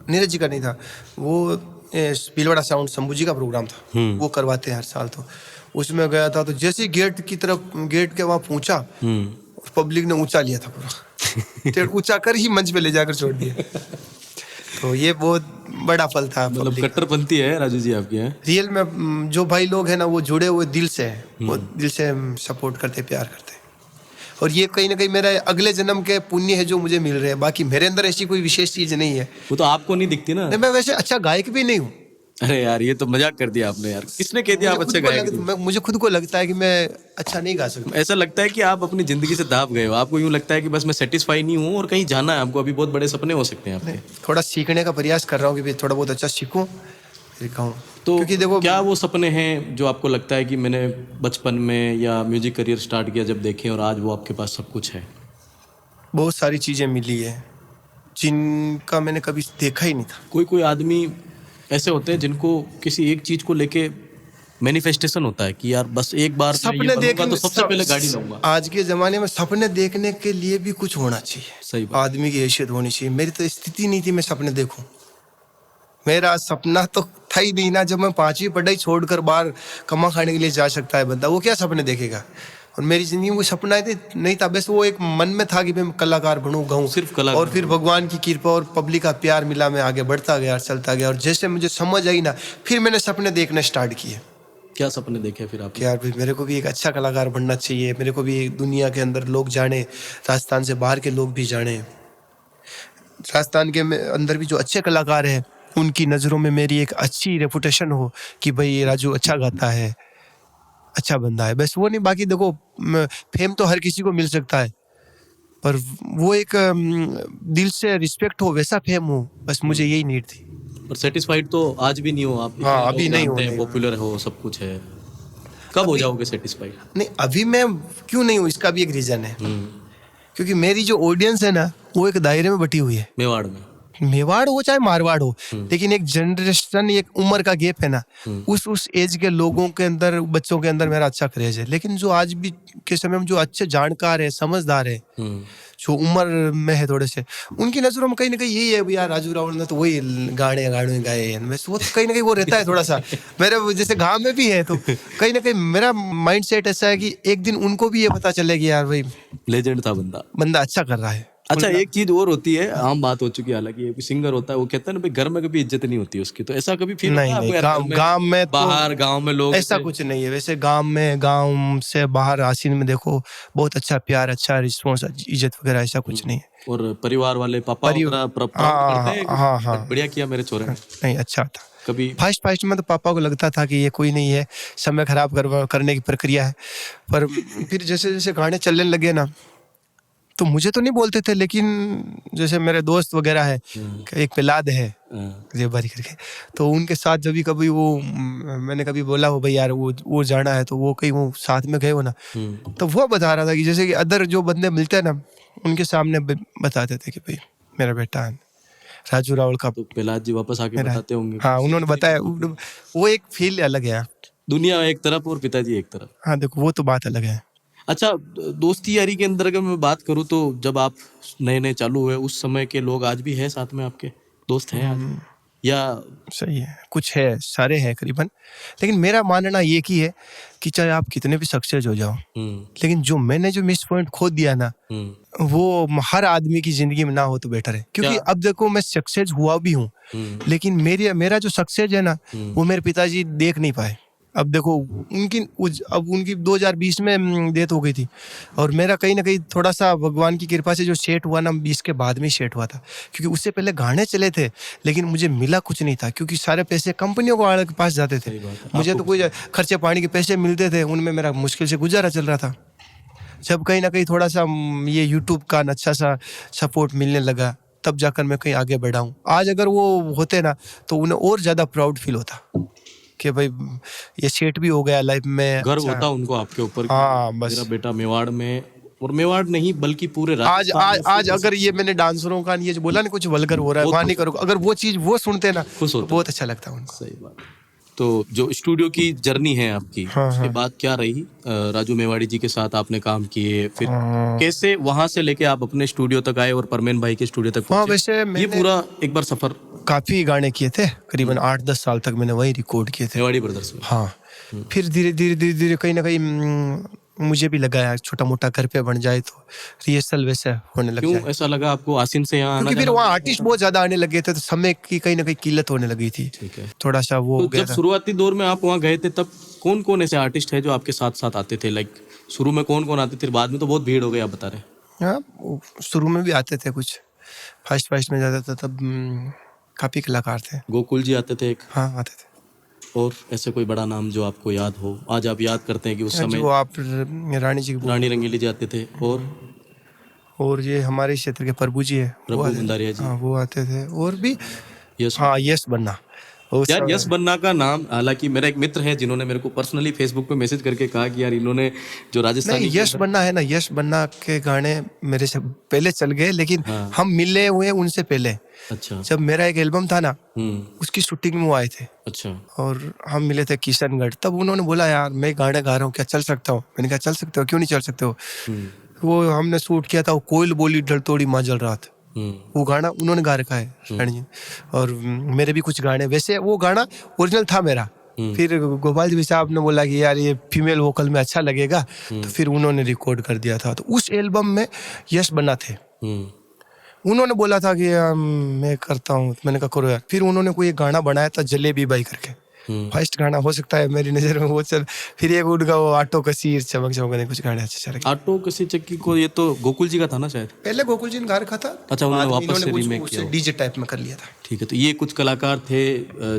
नीरज जी का नहीं था वो, भीलवाड़ा साउंड शंभू जी का प्रोग्राम था, वो करवाते हैं हर साल। तो उसमें गया था, तो जैसे गेट की तरफ, गेट के वहाँ पहुंचा, पब्लिक ने ऊंचा लिया था पूरा। ऊंचा कर ही मंच पे ले जाकर छोड़ दिया। तो ये बहुत बड़ा फल था। मतलब कट्टरपंथी है राजू जी आपके यहाँ। रियल में जो भाई लोग हैं ना वो जुड़े हुए दिल से हैं, वो दिल से सपोर्ट करते, प्यार करते। और ये कहीं ना कहीं मेरा अगले जन्म के पुण्य है जो मुझे मिल रहे हैं। बाकी मेरे अंदर ऐसी कोई विशेष चीज नहीं है। वो तो आपको नहीं दिखती ना। नहीं, मैं वैसे अच्छा गायक भी नहीं हूँ। अरे यार ये तो मजाक कर दिया आपने यार। किसने कह दिया आप अच्छे गायक नहीं? मुझे खुद को लगता है कि मैं अच्छा नहीं गा सकता। ऐसा लगता है कि आप अपनी जिंदगी से दाब गए हो। आपको यूं लगता है कि बस मैं सेटिस्फाई नहीं हूँ और कहीं जाना है आपको। अभी बहुत बड़े सपने हो सकते हैं आपके। थोड़ा सीखने का प्रयास कर रहा हूँ कि थोड़ा बहुत अच्छा सीखूं, फिर कहूँ। तो क्योंकि देखो, क्या वो सपने हैं जो आपको लगता है कि मैंने बचपन में या म्यूजिक करियर स्टार्ट किया जब देखे और आज वो आपके पास सब कुछ है? बहुत सारी चीजें मिली है जिनका मैंने कभी देखा ही नहीं था। कोई कोई आदमी ऐसे होते हैं जिनको किसी एक चीज को लेके मैनिफेस्टेशन होता है कि यार बस एक बार मैं ये सपने बनूंगा तो सबसे पहले गाड़ी लूंगा। आज के जमाने में सपने देखने के लिए भी कुछ होना चाहिए। सही बात। आदमी की हैसियत होनी चाहिए। मेरी तो स्थिति नहीं थी मैं सपने देखूं। मेरा सपना तो था ही नहीं ना। जब मैं 5वीं पढ़ाई छोड़कर बाहर कमा खाने के लिए जा सकता है बंदा, वो क्या सपने देखेगा। और मेरी जिंदगी में वो सपना नहीं था। बस वो एक मन में था कि मैं कलाकार बनूं, गाऊं, सिर्फ कलाकार। और फिर भगवान की कृपा और पब्लिक का प्यार मिला, मैं आगे बढ़ता गया, चलता गया। और जैसे मुझे समझ आई ना, फिर मैंने सपने देखना स्टार्ट किए। क्या सपने देखे फिर आप? कि यार भाई मेरे को भी एक अच्छा कलाकार बनना चाहिए। मेरे को भी दुनिया के अंदर लोग जाने, राजस्थान से बाहर के लोग भी जाने। राजस्थान के अंदर भी जो अच्छे कलाकार हैं उनकी नज़रों में मेरी एक अच्छी रेपुटेशन हो कि भाई राजू अच्छा गाता है, अच्छा बंदा है। बस वो नहीं, बाकी देखो फेम तो हर किसी को मिल सकता है, पर वो एक दिल से रिस्पेक्ट हो, वैसा फेम हो, बस मुझे यही नीड थी। पर सेटिस्फाइड तो आज भी नहीं हो आप? हाँ, अभी नहीं हो। पॉपुलर हो, सब कुछ है, कब हो जाओगे सेटिस्फाइड? नहीं, अभी मैं क्यों नहीं हूँ, इसका भी एक रीजन है। क्योंकि मेरी जो ऑडियंस है ना, वो एक दायरे में बटी हुई है। मेवाड़ हो चाहे मारवाड़ हो, लेकिन एक जनरेशन, एक उम्र का गैप है ना, उस एज के लोगों के अंदर, बच्चों के अंदर मेरा अच्छा क्रेज है। लेकिन जो आज भी के समय में जो अच्छे जानकार है, समझदार है, जो उम्र में है थोड़े से, उनकी नजरों में कहीं ना कहीं यही है यार राजू रावल ने तो वही गाने गाए हैं। बस वो कहीं ना कहीं वो रहता है थोड़ा सा मेरे जैसे गाँव में भी है। तो कहीं ना कहीं मेरा माइंड सेट ऐसा है कि एक दिन उनको भी ये पता चले कि यार भाई लेजेंड था बंदा अच्छा कर रहा है। अच्छा, एक चीज और होती है, आम बात हो चुकी है, हालांकि सिंगर होता है वो कहता है ना भाई घर में कभी इज्जत नहीं होती उसकी। तो ऐसा कभी फील नहीं, गांव में बाहर गांव में लोग ऐसा कुछ नहीं है। वैसे गांव से बाहर आसीन में देखो बहुत अच्छा प्यार, अच्छा रिस्पॉन्स, इज्जत वगैरह ऐसा कुछ नहीं है। और परिवार वाले पापा करते हैं? हाँ, बढ़िया किया मेरे छोरे ने। नहीं, अच्छा था। कभी फर्स्ट में तो पापा को लगता था कि ये कोई नहीं है, समय खराब करने की प्रक्रिया है। पर फिर जैसे जैसे गाने चलने लगे ना, तो मुझे तो नहीं बोलते थे, लेकिन जैसे मेरे दोस्त वगैरह है, एक मिलाद है जेबारी करके, तो उनके साथ जब भी कभी वो मैंने कभी बोला हो भाई यार वो जाना है, तो वो कहीं वो साथ में गए हो ना, तो वो बता रहा था कि जैसे कि अदर जो बंदे मिलते हैं ना, उनके सामने बताते थे कि भाई मेरा बेटा है राजू रावल का। तो प्रहलाद जी वापस आके बताते होंगे? हाँ, उन्होंने बताया। वो एक फील अलग है, दुनिया एक तरफ और पिताजी एक तरफ। हाँ देखो, वो तो बात अलग है। अच्छा, दोस्ती यारी के अंदर अगर मैं बात करूं तो जब आप नए चालू हुए उस समय के लोग आज भी हैं साथ में, आपके दोस्त हैं आज? या सही है, कुछ है, सारे हैं करीबन। लेकिन मेरा मानना ये की है कि चाहे आप कितने भी सक्सेस हो जाओ, लेकिन जो मैंने जो मिस पॉइंट खो दिया ना, वो हर आदमी की जिंदगी में ना हो तो बेटर है। क्योंकि अब देखो मैं सक्सेस हुआ भी हूँ, लेकिन मेरा जो सक्सेस है ना, वो मेरे पिताजी देख नहीं पाए। अब देखो उनकी 2020 में डेथ हो गई थी, और मेरा कहीं ना कहीं थोड़ा सा भगवान की कृपा से जो सेट हुआ ना, 20 के बाद में सेट हुआ था। क्योंकि उससे पहले गाने चले थे, लेकिन मुझे मिला कुछ नहीं था, क्योंकि सारे पैसे कंपनियों के पास जाते थे। मुझे तो कोई खर्चे पानी के पैसे मिलते थे, उनमें मेरा मुश्किल से गुजारा चल रहा था। जब कहीं ना कहीं थोड़ा सा ये यूट्यूब का अच्छा सा सपोर्ट मिलने लगा, तब जाकर मैं कहीं आगे बढ़ा हूँ। आज अगर वो होते ना, तो उन्हें और ज़्यादा प्राउड फील होता कि भाई ये सेट भी हो गया लाइफ में। गर्व होता उनको आपके ऊपर। हाँ, बस मेरा बेटा मेवाड़ में, और मेवाड़ नहीं बल्कि पूरे आज अगर ये मैंने डांसरों का ये जो बोला ना कुछ वल्गर हो रहा है, वहाँ नहीं करूँगा, अगर वो चीज़ वो सुनते ना, तो बहुत अच्छा लगता है उनको। सही बात। तो जो स्टूडियो की जर्नी है आपकी, उसके बाद क्या रही? राजू मेवाड़ी जी के साथ आपने काम किए, फिर कैसे वहां से लेके आप अपने स्टूडियो तक आए और परमेन भाई के स्टूडियो तक पहुंचे? वैसे ये पूरा एक बार सफर, काफी गाने किए थे, करीबन 8-10 साल तक मैंने वही रिकॉर्ड किए थे मेवाड़ी ब्रदर्स में। हाँ, फिर धीरे धीरे कहीं ना कहीं मुझे भी लगा यार छोटा मोटा घर पे बन जाए तो रिहर्सल वैसे होने लग क्यों जाए। ऐसा लगा आपको आसिन से यहाँ आना क्योंकि फिर जाना? वहाँ आर्टिस्ट बहुत ज्यादा आने लगे थे तो समय की कहीं ना कहीं किल्लत होने लगी थी, ठीक है। थोड़ा सा वो हो तो गया जब था। शुरुआती दौर में आप वहाँ गए थे तब कौन कौन ऐसे आर्टिस्ट है जो आपके साथ साथ आते थे? लाइक शुरू में कौन कौन आते थे, बाद में तो बहुत भीड़ हो गई आप बता रहे हैं। हाँ शुरू में भी आते थे कुछ, फर्स्ट फर्स्ट में जाता था तब काफी कलाकार थे। गोकुल जी आते थे एक, हाँ आते थे। और ऐसे कोई बड़ा नाम जो आपको याद हो, आज आप याद करते हैं कि उस समय जो आप रानी जी की रानी रंगीली जी आते थे, और ये हमारे क्षेत्र के प्रभु जी है वो प्रभु आते थे। भंडारिया जी, हाँ वो आते थे, और भी यस। हाँ यश बन्ना। उस यार समय- यश बन्ना का नाम, हालांकि मेरा एक मित्र है जिन्होंने मेरे को पर्सनली फेसबुक पे मैसेज करके कहा कि यार इन्होंने जो राजस्थानी नहीं यश बन्ना है ना, यश बन्ना के गाने मेरे से पहले चल गए, लेकिन हाँ। हम मिले हुए उनसे पहले। अच्छा। जब मेरा एक एल्बम था ना, हम्म। उसकी शूटिंग में वो आए थे अच्छा। और हम मिले थे किशनगढ़। तब उन्होंने बोला यार मैं गाने गा रहा हूँ, क्या चल सकता हूँ? मैंने कहा चल सकते हो, क्यों नहीं चल सकते हो। हम्म। वो हमने शूट किया था, वो कोयल बोली ढलतोड़ी माजल रात, हम्म। वो गाना उन्होंने गा रखा है रानी जी। और मेरे भी कुछ गाने, वैसे वो गाना ओरिजिनल था मेरा। फिर गोपाल जी साहब ने बोला कि यार ये फीमेल वोकल में अच्छा लगेगा, तो फिर उन्होंने रिकॉर्ड कर दिया था। तो उस एल्बम में यश बन्ना थे। उन्होंने बोला था कि मैं करता हूँ, मैंने कहा करो यार। फिर उन्होंने कोई एक गाना बनाया था जलेबी बाई करके, फर्स्ट गाना हो सकता है मेरी नजर में वो चल। फिर एक उनका वो आटो कसीर चमक चमक कुछ गाने अच्छे चले। आटो कसी चक्की को, ये तो गोकुल जी का था ना शायद। पहले गोकुल जी ने गा रखा था, अच्छा, उन्होंने बाद में वापस से इन्होंने रीमेक उसे किया। डीजे टाइप में कर लिया था। ठीक है, तो ये कुछ कलाकार थे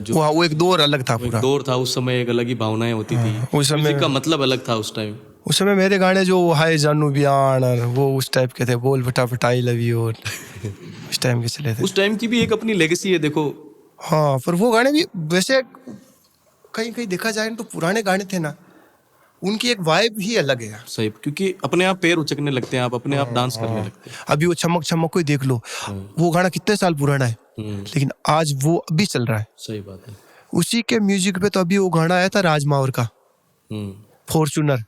जो वो एक दौर अलग था एक पूरा। दौर था उस समय, एक अलग ही भावनाएं होती थी, उस समय- म्यूजिक का मतलब अलग था उस टाइम। उस समय मेरे गाने जो हाय जानू बयान और वो उस टाइप के थे, बोल फटाफट आई लव यू, और उस टाइम के चले थे। उस टाइम की भी एक अपनी लेगेसी है देखो। हाँ पर वो गाने भी वैसे कहीं कहीं देखा जाए तो पुराने गाने थे ना, उनकी एक वाइब ही अलग है। सही, क्योंकि अपने आप पैर उचकने लगते हैं, आप अपने आप डांस करने लगते हैं। अभी वो चमक चमक को ही देख लो, वो गाना कितने साल पुराना है, लेकिन आज वो अभी चल रहा है। सही बात है। उसी के म्यूजिक पे तो अभी वो गाना आया था राजमावर का, फॉर्चूनर,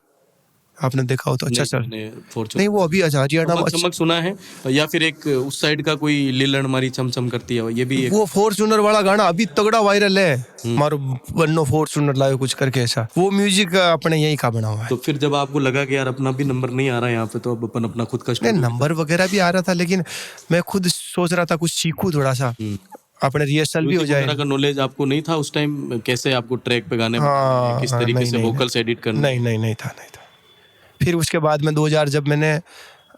आपने देखा हो तो अच्छा चल। नहीं वो अभी हरियाणा में चमक सुना है, या फिर एक उस साइड का कोई लीलन मारी चमचम करती है, ये भी एक। वो फॉर्चूनर वाला गाना अभी तगड़ा वायरल है, मारो बन्नो फॉर्चूनर लायो कुछ करके ऐसा। वो म्यूजिक अपने यही का बना हुआ है। तो फिर जब आपको लगा कि यार अपना भी नंबर नहीं आ रहा है यहाँ पे, तो अब अपन अपना खुद का नहीं नंबर वगैरह भी आ रहा था, लेकिन मैं खुद सोच रहा था कुछ सीखूं थोड़ा सा, अपने रिहर्सल भी हो जाए। का नॉलेज आपको नहीं था उस टाइम, कैसे आपको ट्रैक पे गाने हाँ, किस तरीके नहीं, से नहीं, वोकल्स एडिट करना? नहीं था। फिर उसके बाद में 2000 जब मैंने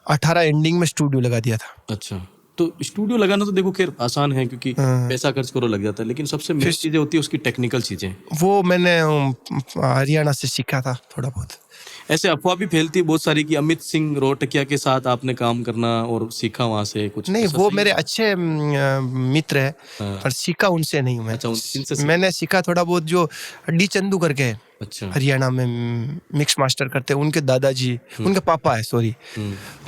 18 एंडिंग में स्टूडियो लगा दिया था। अच्छा, तो स्टूडियो लगाना तो देखो खैर आसान है, क्योंकि पैसा खर्च करो लग जाता है, लेकिन सबसे मेन चीजें होती है उसकी टेक्निकल चीजें। वो मैंने हरियाणा से सीखा था थोड़ा बहुत। ऐसे अफवाह भी फैलती है बहुत सारी कि अमित सिंह रोहटकिया के साथ आपने काम करना और सीखा वहां से कुछ। नहीं ऐसा वो सही मेरे अच्छे मित्र है, पर सीखा उनसे नहीं मैं। अच्छा, इनसे सीखा। मैंने सीखा थोड़ा बहुत, जो डी चंदू करके है, अच्छा। हरियाणा में मिक्स मास्टर करते हैं, उनके दादाजी, उनके पापा है सॉरी,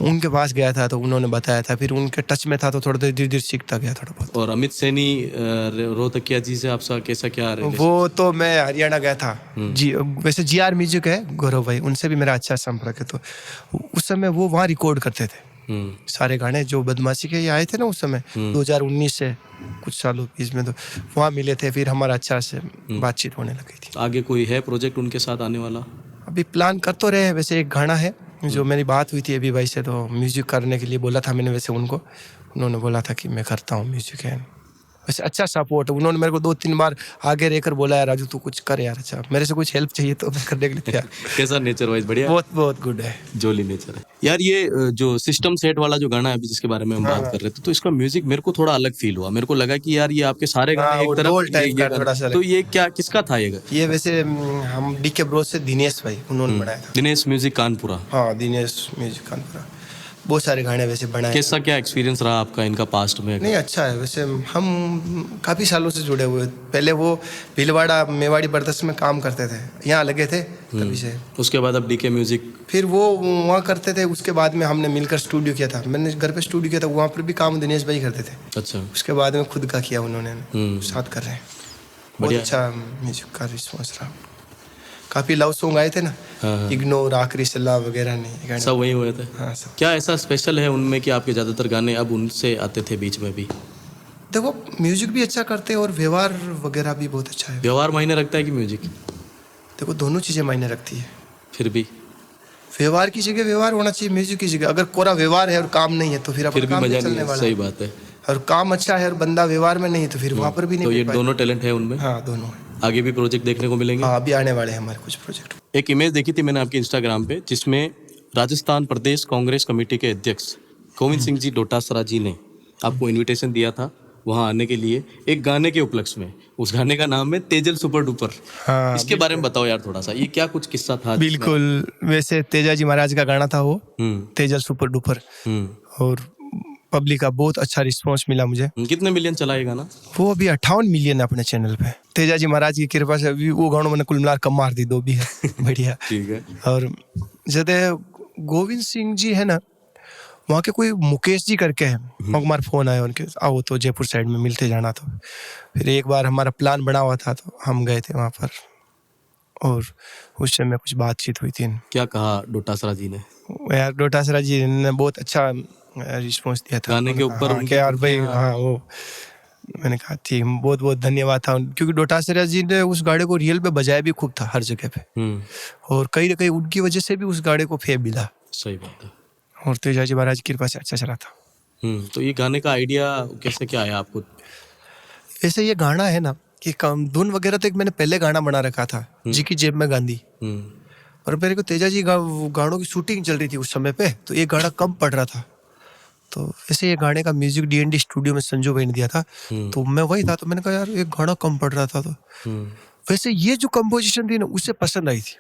उनके पास गया था तो उन्होंने बताया था, फिर उनके टच में था तो थोड़ा धीरे धीरे सीखता गया थोड़ा बहुत। और अमित सैनी रोहतकिया जी से आपका कैसा क्या रिलेशन? वो तो मैं हरियाणा गया था जी, वैसे GR म्यूजिक है गौरव भाई, उनसे भी मेरा अच्छा संपर्क है। तो उस समय वो वहाँ रिकॉर्ड करते थे सारे गाने जो बदमाशी के ये आए थे ना उस समय 2019 से कुछ सालों बीच में, तो वहाँ मिले थे, फिर हमारा अच्छा से बातचीत होने लगी थी। आगे कोई है प्रोजेक्ट उनके साथ आने वाला? अभी प्लान कर तो रहे हैं, वैसे एक गाना है जो मेरी बात हुई थी अभी भाई से, तो म्यूजिक करने के लिए बोला था मैंने वैसे उनको, उन्होंने बोला था कि मैं करता हूँ म्यूजिक है। वैसे अच्छा सपोर्ट, उन्होंने मेरे को 2-3 बार आगे रहकर बोला यार राजू तू कुछ कर यार, अच्छा मेरे से कुछ हेल्प चाहिए तो मैं करने के लिए तैयार। कैसा नेचर वाइज? बढ़िया, बहुत गुड है, जोली नेचर है यार। ये जो सिस्टम सेट वाला जो गाना है अभी जिसके बारे में हम बात कर रहे थे, तो इसका म्यूजिक मेरे को थोड़ा अलग फील हुआ। मेरे को लगा कि यार ये आपके सारे गाने एक तरफ, तो ये क्या किसका था ये वैसे हम DK ब्रो से दिनेश भाई उन्होंने बनाया था। दिनेश म्यूजिक कानपुरा। हाँ दिनेश म्यूजिक कानपुरा, बहुत सारे गाने वैसे बनाए। कैसा क्या एक्सपीरियंस रहा आपका इनका पास्ट में? नहीं अच्छा है, वैसे हम काफ़ी सालों से जुड़े हुए। पहले वो भीलवाड़ा मेवाड़ी बरदस में काम करते थे, यहाँ लगे थे तभी से। उसके बाद अब DK म्यूजिक, फिर वो वहाँ करते थे, उसके बाद में हमने मिलकर स्टूडियो किया था। मैंने घर पे स्टूडियो किया था, वहाँ पर भी काम दिनेश भाई करते थे। अच्छा, उसके बाद में खुद का किया उन्होंने, साथ कर रहे हैं। बहुत अच्छा म्यूजिक का रिस्पॉन्स रहा। काफी लव सॉन्ग आए थे ना, इग्नोर, आखिरी सलाह वगैरह नहीं, सब वही हुए थे। हाँ सब। क्या ऐसा स्पेशल है उनमें कि आपके ज्यादातर गाने अब उनसे आते थे बीच में भी? देखो म्यूजिक भी अच्छा करते हैं और व्यवहार वगैरह भी बहुत अच्छा है। व्यवहार मायने रखता है कि म्यूजिक? देखो दोनों चीजें मायने रखती है। फिर भी व्यवहार की जगह व्यवहार होना चाहिए, म्यूजिक की जगह। अगर कोरा व्यवहार है और काम नहीं है तो फिर फिर भी काम मजा नहीं नहीं चलने है, वाला। सही बात है। और काम अच्छा है और बंदा व्यवहार में नहीं है तो फिर वहाँ पर भी नहीं तो ये मिल दोनों टैलेंट है उनमें। पाएगा। हाँ, दोनों है। आगे भी प्रोजेक्ट देखने को मिलेंगे। हाँ, अभी आने वाले हैं हमारे कुछ प्रोजेक्ट। एक इमेज देखी थी मैंने आपके इंस्टाग्राम पे, जिसमें राजस्थान प्रदेश कांग्रेस कमेटी के अध्यक्ष गोविंद सिंह जी डोटासरा जी ने आपको इनविटेशन दिया था वहाँ आने के लिए, एक गाने के उपलक्ष्य में। उस गाने का नाम है तेजल सुपर डुपर। हाँ, इसके बारे में बताओ यार थोड़ा सा, ये क्या कुछ किस्सा था? बिल्कुल। वैसे तेजा जी महाराज का गाना था वो, हम्म तेजल सुपर डुपर। हम्म। और पब्लिक का बहुत अच्छा रिस्पांस मिला मुझे। कितने मिलियन चला ये गाना? वो अभी 58 मिलियन है अपने चैनल पे। तेजा जी महाराज की कृपा से अभी वो गानों मैंने कुल मिलाकर कम मार दी, 2 भी है। बढ़िया। ठीक है। और जैसे गोविंद सिंह जी है ना, वहाँ के कोई मुकेश जी करके है, हमारा फोन आया उनके, आओ तो जयपुर साइड में मिलते जाना। तो फिर एक बार हमारा प्लान बना हुआ था तो हम गए थे वहाँ पर, और उस समय कुछ बातचीत हुई थी। क्या कहा डोटासरा जी ने? यार डोटासरा जी ने बहुत अच्छा रिस्पॉन्स दिया था गाने के ऊपर हाँ, उनके कि यार भाई, हाँ। हाँ वो मैंने कहा थी, बहुत बहुत धन्यवाद था क्योंकि डोटासरा जी ने उस गाड़े को रियल पे बजाया भी खूब था हर जगह पे। और कहीं ना कहीं उनकी वजह से भी उस गाड़े को फेम मिला। सही बात है। और तेजा जी महाराज की कृपा से अच्छा चला था। तो ये गाने का आइडिया कैसे क्या आया आपको? वैसे ये गाना है ना कि कम धुन वगैरह तो एक मैंने पहले गाना बना रखा था, जी की जेब में गांधी। और मेरे को तेजा जी गानों की शूटिंग चल रही थी उस समय पे, तो ये गाना कम पड़ रहा था। तो वैसे ये गाने का म्यूजिक D&D स्टूडियो में संजू भाई ने दिया था, तो मैं वही था, तो मैंने कहा यार एक गाना कम पड़ रहा था। तो वैसे ये जो कंपोजिशन थी ना उसे पसंद आई थी।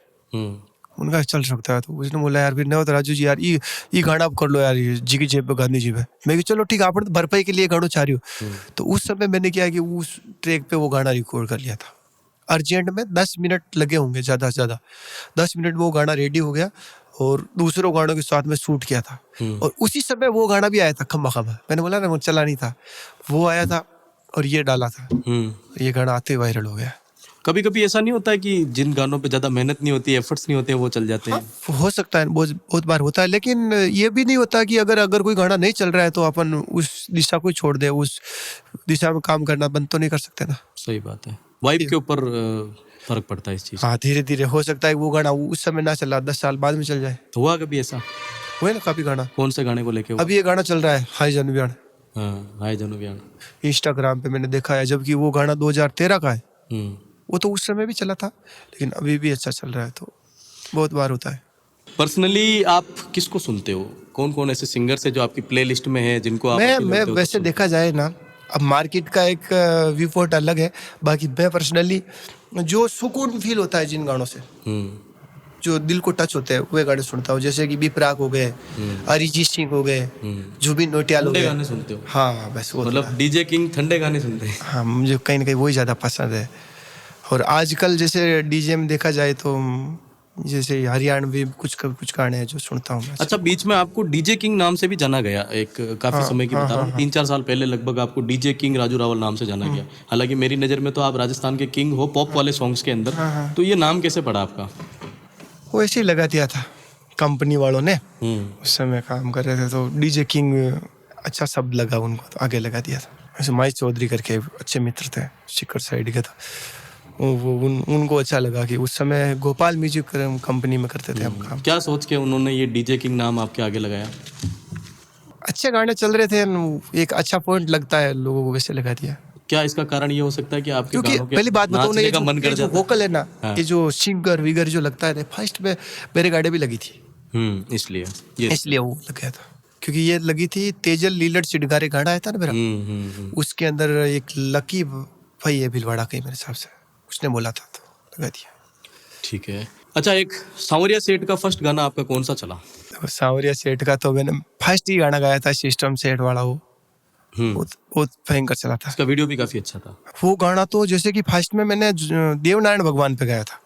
उनका चल सकता है, तो उसने बोला यार फिर नहीं तो राजू जी यार ये गाना आप कर लो यार, ये जी की जेब पे गांधी जी पे। मैं कि चलो ठीक है, आपने तो भरपाई के लिए गाना चाह रही हो। तो उस समय मैंने क्या कि उस ट्रैक पे वो गाना रिकॉर्ड कर लिया था अर्जेंट में। 10 मिनट लगे होंगे ज्यादा से ज्यादा, 10 मिनट में वो गाना रेडी हो गया और दूसरों गानों के साथ में शूट किया था। और उसी समय वो गाना भी आया था, खम्बा खम्बा। मैंने बोला ना वो चला नहीं था, वो आया था और ये डाला था। ये गाना आते वायरल हो गया। कभी कभी ऐसा नहीं होता है कि जिन गानों पे ज्यादा मेहनत नहीं होती, एफर्ट्स नहीं होते, वो चल जाते हैं? हाँ, हो सकता है, बहुत बार होता है। लेकिन ये भी नहीं होता कि अगर कोई गाना नहीं चल रहा है तो अपन उस दिशा को छोड़ दे, उस दिशा में काम करना बंद तो नहीं कर सकते ना। सही बात है। वाइब के ऊपर फर्क पड़ता है इस चीज। हाँ, धीरे धीरे हो सकता है वो गाना उस समय ना चला, 10 साल बाद में चल जाए। हुआ कभी ऐसा? हुए ना काफी गाना। कौन से गाने को लेके हुआ? अभी ये गाना चल रहा है हाय जनवियान, हाँ, हाय जनवियान। इंस्टाग्राम पे मैंने देखा है, जबकि वो गाना 2013 का है। वो तो उस समय भी चला था, लेकिन अभी भी अच्छा चल रहा है। तो बहुत बार होता है। पर्सनली आप किसको सुनते हो? कौन कौन ऐसे सिंगर्स है जो आपकी प्लेलिस्ट में है, जिनको आप मैं वैसे देखा जाए ना, अब मार्केट का एक व्यू पॉइंट अलग है। बाकी मैं पर्सनली जो सुकून फील होता है जिन गानों से, जो दिल को टच होते हैं, वे गाने सुनता हूँ। जैसे कि बी प्राक हो गए, अरिजीत सिंह हो गए, जुबिन नौटियाल हो गए। गाने सुनते हो? हाँ, बस वो मतलब डीजे किंग ठंडे गाने सुनते हैं? हाँ, मुझे कहीं ना कहीं वही ज़्यादा पसंद है। और आजकल जैसे डीजे में देखा जाए तो जैसे हरियाणवी कुछ गाने हैं जो सुनता हूँ मैं। अच्छा, बीच में आपको डीजे किंग नाम से भी जाना गया, एक काफी समय की बता रहा हूँ, 3-4 साल पहले लगभग आपको डीजे किंग राजू रावल नाम से जाना गया। हालांकि मेरी नज़र में तो आप राजस्थान के किंग हो पॉप वाले सॉन्ग्स के अंदर। तो ये नाम कैसे पड़ा आपका? वो ऐसे ही लगा दिया था कंपनी वालों ने, उस समय काम कर रहे थे तो डीजे किंग अच्छा शब्द लगा उनको, तो आगे लगा दिया था। वैसे माई चौधरी करके अच्छे मित्र थे शिखर साइड के, तो उनको अच्छा लगा कि उस समय गोपाल म्यूजिक कंपनी में करते थे हम काम। क्या सोच के उन्होंने ये डीजे किंग नाम आपके आगे लगाया? अच्छे गाने चल रहे थे, एक अच्छा पॉइंट लगता है लोगों को, वैसे लगा दिया। क्या इसका कारण ये हो सकता है कि आपके क्योंकि गानों के पहली बात बताऊं ना, नाचने का मन कर ये जो जाता है? वोकल है ना, हाँ। ये जो सिंगर विगर जो लगता है, फर्स्ट में मेरे गाड़े भी लगी थी। इसलिए वो लग गया था, क्योंकि ये लगी थी तेजल लीलड़ चिड़गारे गाना आया था ना मेरा, उसके अंदर एक लकी भाई है भिलवाड़ा के मेरे हिसाब से, उसने बोला था तो लगा दिया। ठीक है। अच्छा, एक सांवरिया सेठ का फर्स्ट गाना आपका कौन सा चला? सांवरिया सेठ का तो मैंने फर्स्ट ही गाना गाया था, सिस्टम सेठ वाला। वो बहुत भयंकर चला था। इसका वीडियो भी काफी अच्छा था। वो गाना तो जैसे कि फर्स्ट में मैंने देवनारायण भगवान पे गाया था।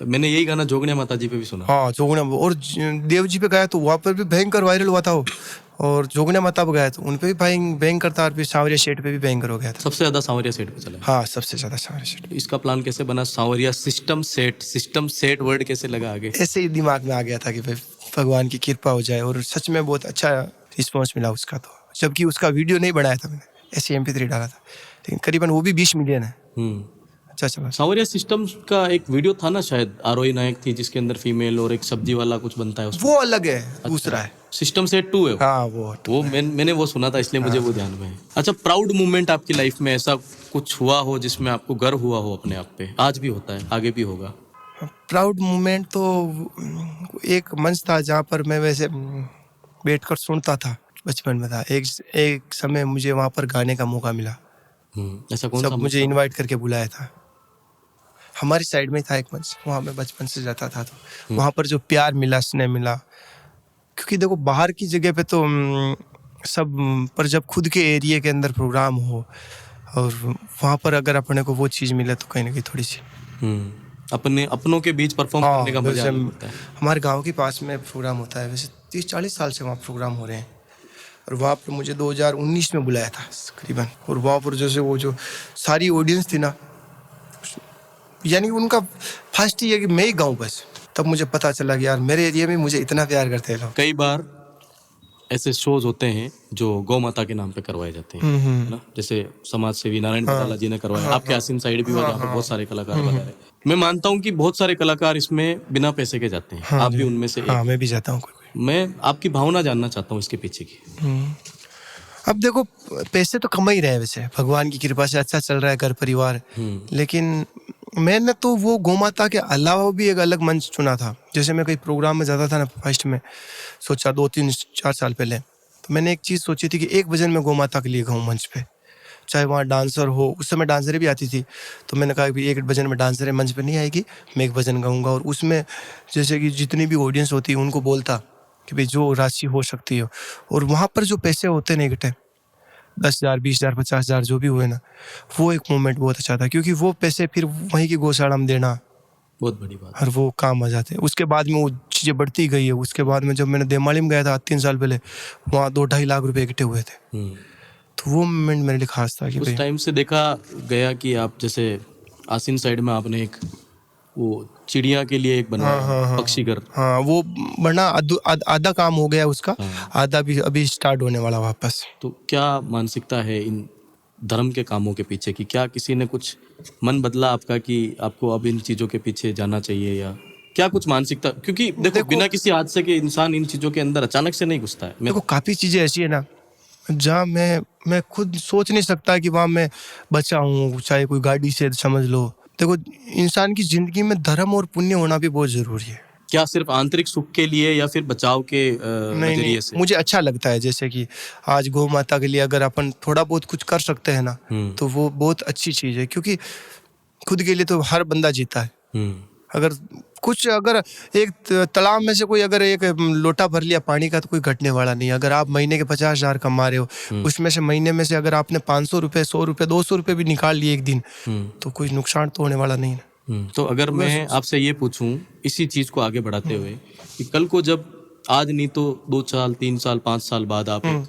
मैंने यही गाना जोगने माता जी पे भी सुना। हाँ, जोगने और देव जी पे गाया तो वहाँ पर भी भयंकर वायरल हुआ था वो। और जोगने माता पे गाया तो उन पे भी भयंकर था, और फिर सांवरिया सेठ पे भी भयंकर हो गया था। सबसे ज्यादा सांवरिया सेठ पे चला? हाँ, सबसे ज्यादा सांवरिया सेठ। इसका प्लान कैसे बना? सांवरिया सिस्टम सेट वर्ड कैसे लगा आगे? ऐसे ही दिमाग में आ गया था कि भाई भगवान की कृपा हो जाए, और सच में बहुत अच्छा रिस्पॉन्स मिला उसका। तो जबकि उसका वीडियो नहीं बनाया था मैंने, ऐसे MP3 डाला था, लेकिन करीबन वो भी 20 मिलियन है। अच्छा चला। सांवरिया सिस्टम का एक वीडियो था ना शायद, आरोही नायक थी जिसके अंदर फीमेल और एक सब्जी वाला कुछ बनता है उसमें। वो अलग है, दूसरा है। सिस्टम सेट 2 है हाँ वो मैंने वो सुना था, इसलिए मुझे वो ध्यान में है। अच्छा, प्राउड मोमेंट आपकी लाइफ में ऐसा कुछ हुआ हो जिसमें आपको गर्व हुआ हो अपने आप पे? आज भी होता है, आगे भी होगा? प्राउड मोमेंट तो एक मंच था जहाँ पर मैं वैसे बैठकर सुनता था, बचपन में था। एक समय मुझे वहाँ पर गाने का मौका मिला। ऐसा कौन सा सब मुझे इनवाइट करके बुलाया था। हमारी साइड में था एक मंच, वहाँ मैं बचपन से जाता था, तो वहाँ पर जो प्यार मिला, स्नेह मिला। क्योंकि देखो बाहर की जगह पे तो सब पर जब खुद के एरिया के अंदर प्रोग्राम हो और वहाँ पर अगर अपने को वो चीज़ मिले तो कहीं ना कहीं थोड़ी सी अपने अपनों के बीच परफॉर्म करने का मजा अलग होता है। हमारे गांव के पास में प्रोग्राम होता है, वैसे 30-40 साल से वहाँ प्रोग्राम हो रहे हैं, और वहाँ पर मुझे 2019 में बुलाया था करीबन। और वहाँ पर जैसे वो जो सारी ऑडियंस थी ना, यानी उनका फर्स्ट ये कि मैं ही गाऊँ बस, तब मुझे पता चला कि यार मेरे एरिया में मुझे इतना प्यार करते हैं लोग। कई बार ऐसे शोज होते हैं जो गौ माता के नाम पे करवाए जाते हैं, है ना? जैसे समाज सेवी नारायण बटाला जी ने करवाया, आपके आसिम साइड भी हुआ जहाँ पर बहुत सारे कलाकार वगैरह। मैं मानता हूँ कि बहुत सारे कलाकार इसमें बिना पैसे के जाते हैं, आप भी उनमें से एक। हाँ, मैं भी जाता हूँ कोई। मैं आपकी भावना जानना चाहता हूँ इसके पीछे की। अब देखो पैसे तो कमा ही रहे हैं, वैसे भगवान की कृपा से अच्छा चल रहा है घर परिवार, लेकिन मैंने तो वो गोमाता के अलावा भी एक अलग मंच चुना था। जैसे मैं कहीं प्रोग्राम में जाता था ना, फर्स्ट में सोचा 2-3-4 साल पहले, तो मैंने एक चीज़ सोची थी कि एक भजन में गोमाता के लिए गाऊँ मंच पे, चाहे वहाँ डांसर हो। उस समय डांसरें भी आती थी, तो मैंने कहा कि एक भजन में डांसरें मंच पे नहीं आएगी, मैं एक भजन गाऊँगा। और उसमें जैसे कि जितनी भी ऑडियंस होती है उनको बोलता कि भाई जो राशि हो सकती हो, और वहाँ पर जो पैसे होते हैं इकट्ठे 10,000, 20,000, 50,000 जो भी हुए ना, वो एक मोमेंट बहुत अच्छा था, क्योंकि वो पैसे फिर वहीं की गौशाला में देना बहुत बड़ी बात, और वो काम आ जाते हैं। उसके बाद में वो चीज़ें बढ़ती गई है। उसके बाद में जब मैंने देमाली में गया था 3 साल पहले, वहाँ 2-2.5 लाख रुपए इकट्ठे हुए थे। तो वो मोमेंट मेरे लिए खास था कि उस टाइम से देखा गया कि आप जैसे आसिन साइड में आपने एक वो चिड़िया के लिए एक बनवाया, पक्षी घर। हाँ, वो बना आधा काम हो गया उसका, आधा भी अभी स्टार्ट होने वाला वापस। तो क्या मानसिकता है इन धर्म के कामों के पीछे की? क्या किसी ने कुछ मन बदला आपका कि आपको अब इन चीज़ों के पीछे जाना चाहिए, या क्या कुछ मानसिकता? क्योंकि देखो बिना किसी हादसे के इंसान इन चीज़ों के अंदर अचानक से नहीं घुसता है। देखो काफ़ी चीज़ें ऐसी है ना जहाँ मैं खुद सोच नहीं सकता कि वहाँ मैं बचा हूँ, चाहे कोई गाड़ी से समझ लो। देखो इंसान की जिंदगी में धर्म और पुण्य होना भी बहुत जरूरी है। क्या सिर्फ आंतरिक सुख के लिए या फिर बचाव के नजरिए से? मुझे अच्छा लगता है, जैसे कि आज गौ माता के लिए अगर अपन थोड़ा बहुत कुछ कर सकते हैं ना, तो वो बहुत अच्छी चीज़ है। क्योंकि खुद के लिए तो हर बंदा जीता है। अगर एक तालाब में से कोई अगर एक लोटा भर लिया पानी का तो कोई घटने वाला नहीं। अगर आप महीने के 50,000 कमा रहे हो, उसमें से महीने में से अगर आपने 500 रुपये, 100 रुपये, 200 रुपये भी निकाल लिए एक दिन, तो कोई नुकसान तो होने वाला नहीं ना। तो अगर मैं आपसे ये पूछूं इसी चीज को आगे बढ़ाते हुए कि कल को जब आज नहीं तो 2 साल, 3 साल, 5 साल बाद आप एक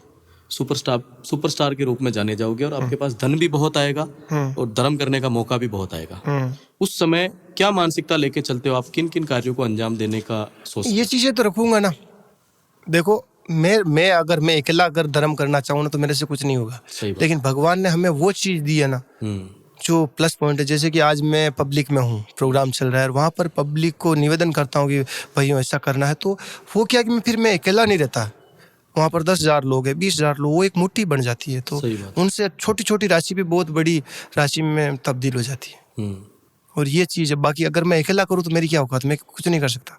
सुपरस्टार के रूप में जाने जाओगे और आपके पास धन भी बहुत आएगा और धर्म करने का मौका भी बहुत आएगा, उस समय क्या मानसिकता लेके चलते हो आप? किन किन कार्यों को अंजाम देने का सोचते हो? ये चीजें तो रखूंगा ना। देखो मैं अकेला अगर धर्म करना चाहूँ ना तो मेरे से कुछ नहीं होगा। लेकिन भगवान ने हमें वो चीज दी है ना जो प्लस पॉइंट है। जैसे कि आज मैं पब्लिक में हूँ, प्रोग्राम चल रहा है और वहाँ पर पब्लिक को निवेदन करता हूँ कि भाइयों ऐसा करना है, तो वो क्या कि फिर मैं अकेला नहीं रहता। वहाँ पर 10,000 लोग हैं, 20,000 लोग, वो एक मुट्ठी बन जाती है। तो उनसे छोटी छोटी राशि भी बहुत बड़ी राशि में तब्दील हो जाती है। और ये चीज़ है। बाकी अगर मैं अकेला करूँ तो मेरी क्या औकात, मैं कुछ नहीं कर सकता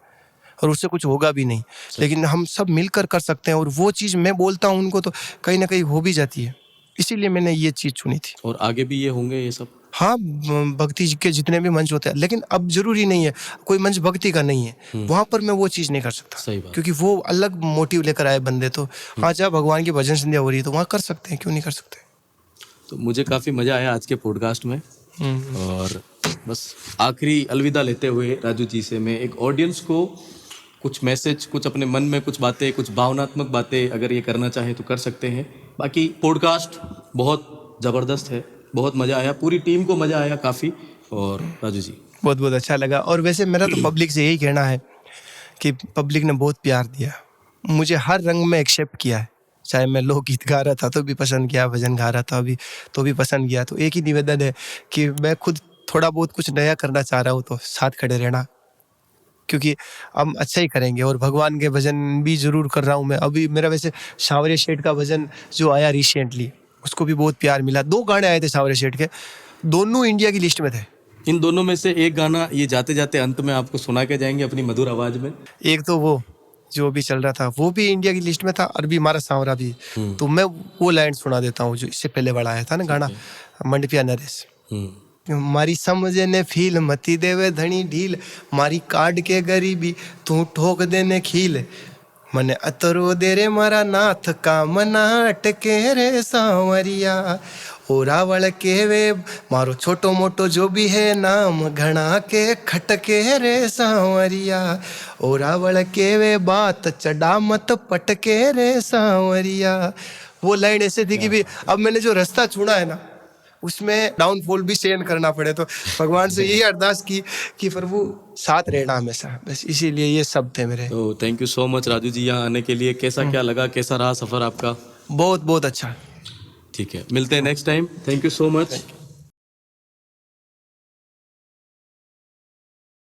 और उससे कुछ होगा भी नहीं। लेकिन हम सब मिलकर कर सकते हैं और वो चीज़ मैं बोलता हूँ उनको तो कहीं ना कहीं हो भी जाती है। इसीलिए मैंने ये चीज़ चुनी थी। और आगे भी ये होंगे ये सब? हाँ, भक्ति के जितने भी मंच होते हैं, लेकिन अब जरूरी नहीं है कोई मंच भक्ति का नहीं है, वहाँ पर मैं वो चीज़ नहीं कर सकता। सही बात। क्योंकि वो अलग मोटिव लेकर आए बंदे। तो हाँ, जहाँ भगवान की भजन संध्या हो रही है तो वहाँ कर सकते हैं, क्यों नहीं कर सकते। तो मुझे काफ़ी मज़ा आया आज के पॉडकास्ट में। और बस आखिरी अलविदा लेते हुए राजू जी से मैं एक ऑडियंस को कुछ मैसेज, कुछ अपने मन में कुछ बातें, कुछ भावनात्मक बातें अगर ये करना चाहें तो कर सकते हैं। बाकी पॉडकास्ट बहुत ज़बरदस्त है, बहुत मज़ा आया, पूरी टीम को मज़ा आया काफ़ी। और राजू जी बहुत बहुत अच्छा लगा। और वैसे मेरा तो पब्लिक से यही कहना है कि पब्लिक ने बहुत प्यार दिया मुझे, हर रंग में एक्सेप्ट किया है। चाहे मैं लोकगीत गा रहा था तो भी पसंद किया, भजन गा रहा था अभी तो भी पसंद किया। तो एक ही निवेदन है कि मैं खुद थोड़ा बहुत कुछ नया करना चाह रहा हूँ तो साथ खड़े रहना, क्योंकि हम अच्छा ही करेंगे। और भगवान के भजन भी जरूर कर रहा हूँ मैं। अभी मेरा वैसे सांवरिया शेठ का भजन जो आया रिसेंटली, उसको भी बहुत प्यार मिला। 2 गाने आए थे सांवरिया शेठ के, दोनों इंडिया की लिस्ट में थे। इन दोनों में से एक गाना ये जाते जाते अंत में आपको सुना के जाएंगे अपनी मधुर आवाज में। एक तो वो जो भी चल रहा था वो भी इंडिया की लिस्ट में था, और भी हमारा सांवरा भी। तो मैं वो लाइन सुना देता हूँ जो इससे पहले वाला आया था ना गाना, मंडपिया नरेश। मारी समझ ने फील मती देवे धनी ढील, मारी काट के गरीबी तू ठोक देने खील, मने अतरो दे रे मारा नाथ का मना अटके रे सांवरिया, ओ रावल के वे मारो छोटो मोटो जो भी है नाम घना के खटके रे सांवरिया, ओ रावल के वे बात चढ़ा मत पटके रे सांवरिया। वो लाइन ऐसे थी कि भी अब मैंने जो रास्ता चुना है ना, उसमें डाउनफॉल भी सहन करना पड़े, तो भगवान से यही अरदास की कि प्रभु साथ रहना हमेशा, बस इसीलिए ये सब थे मेरे। तो thank you so much Raju ji यहाँ आने के लिए। कैसा क्या लगा, कैसा रहा सफर आपका? बहुत बहुत अच्छा। ठीक है, मिलते हैं next time. Thank you so much.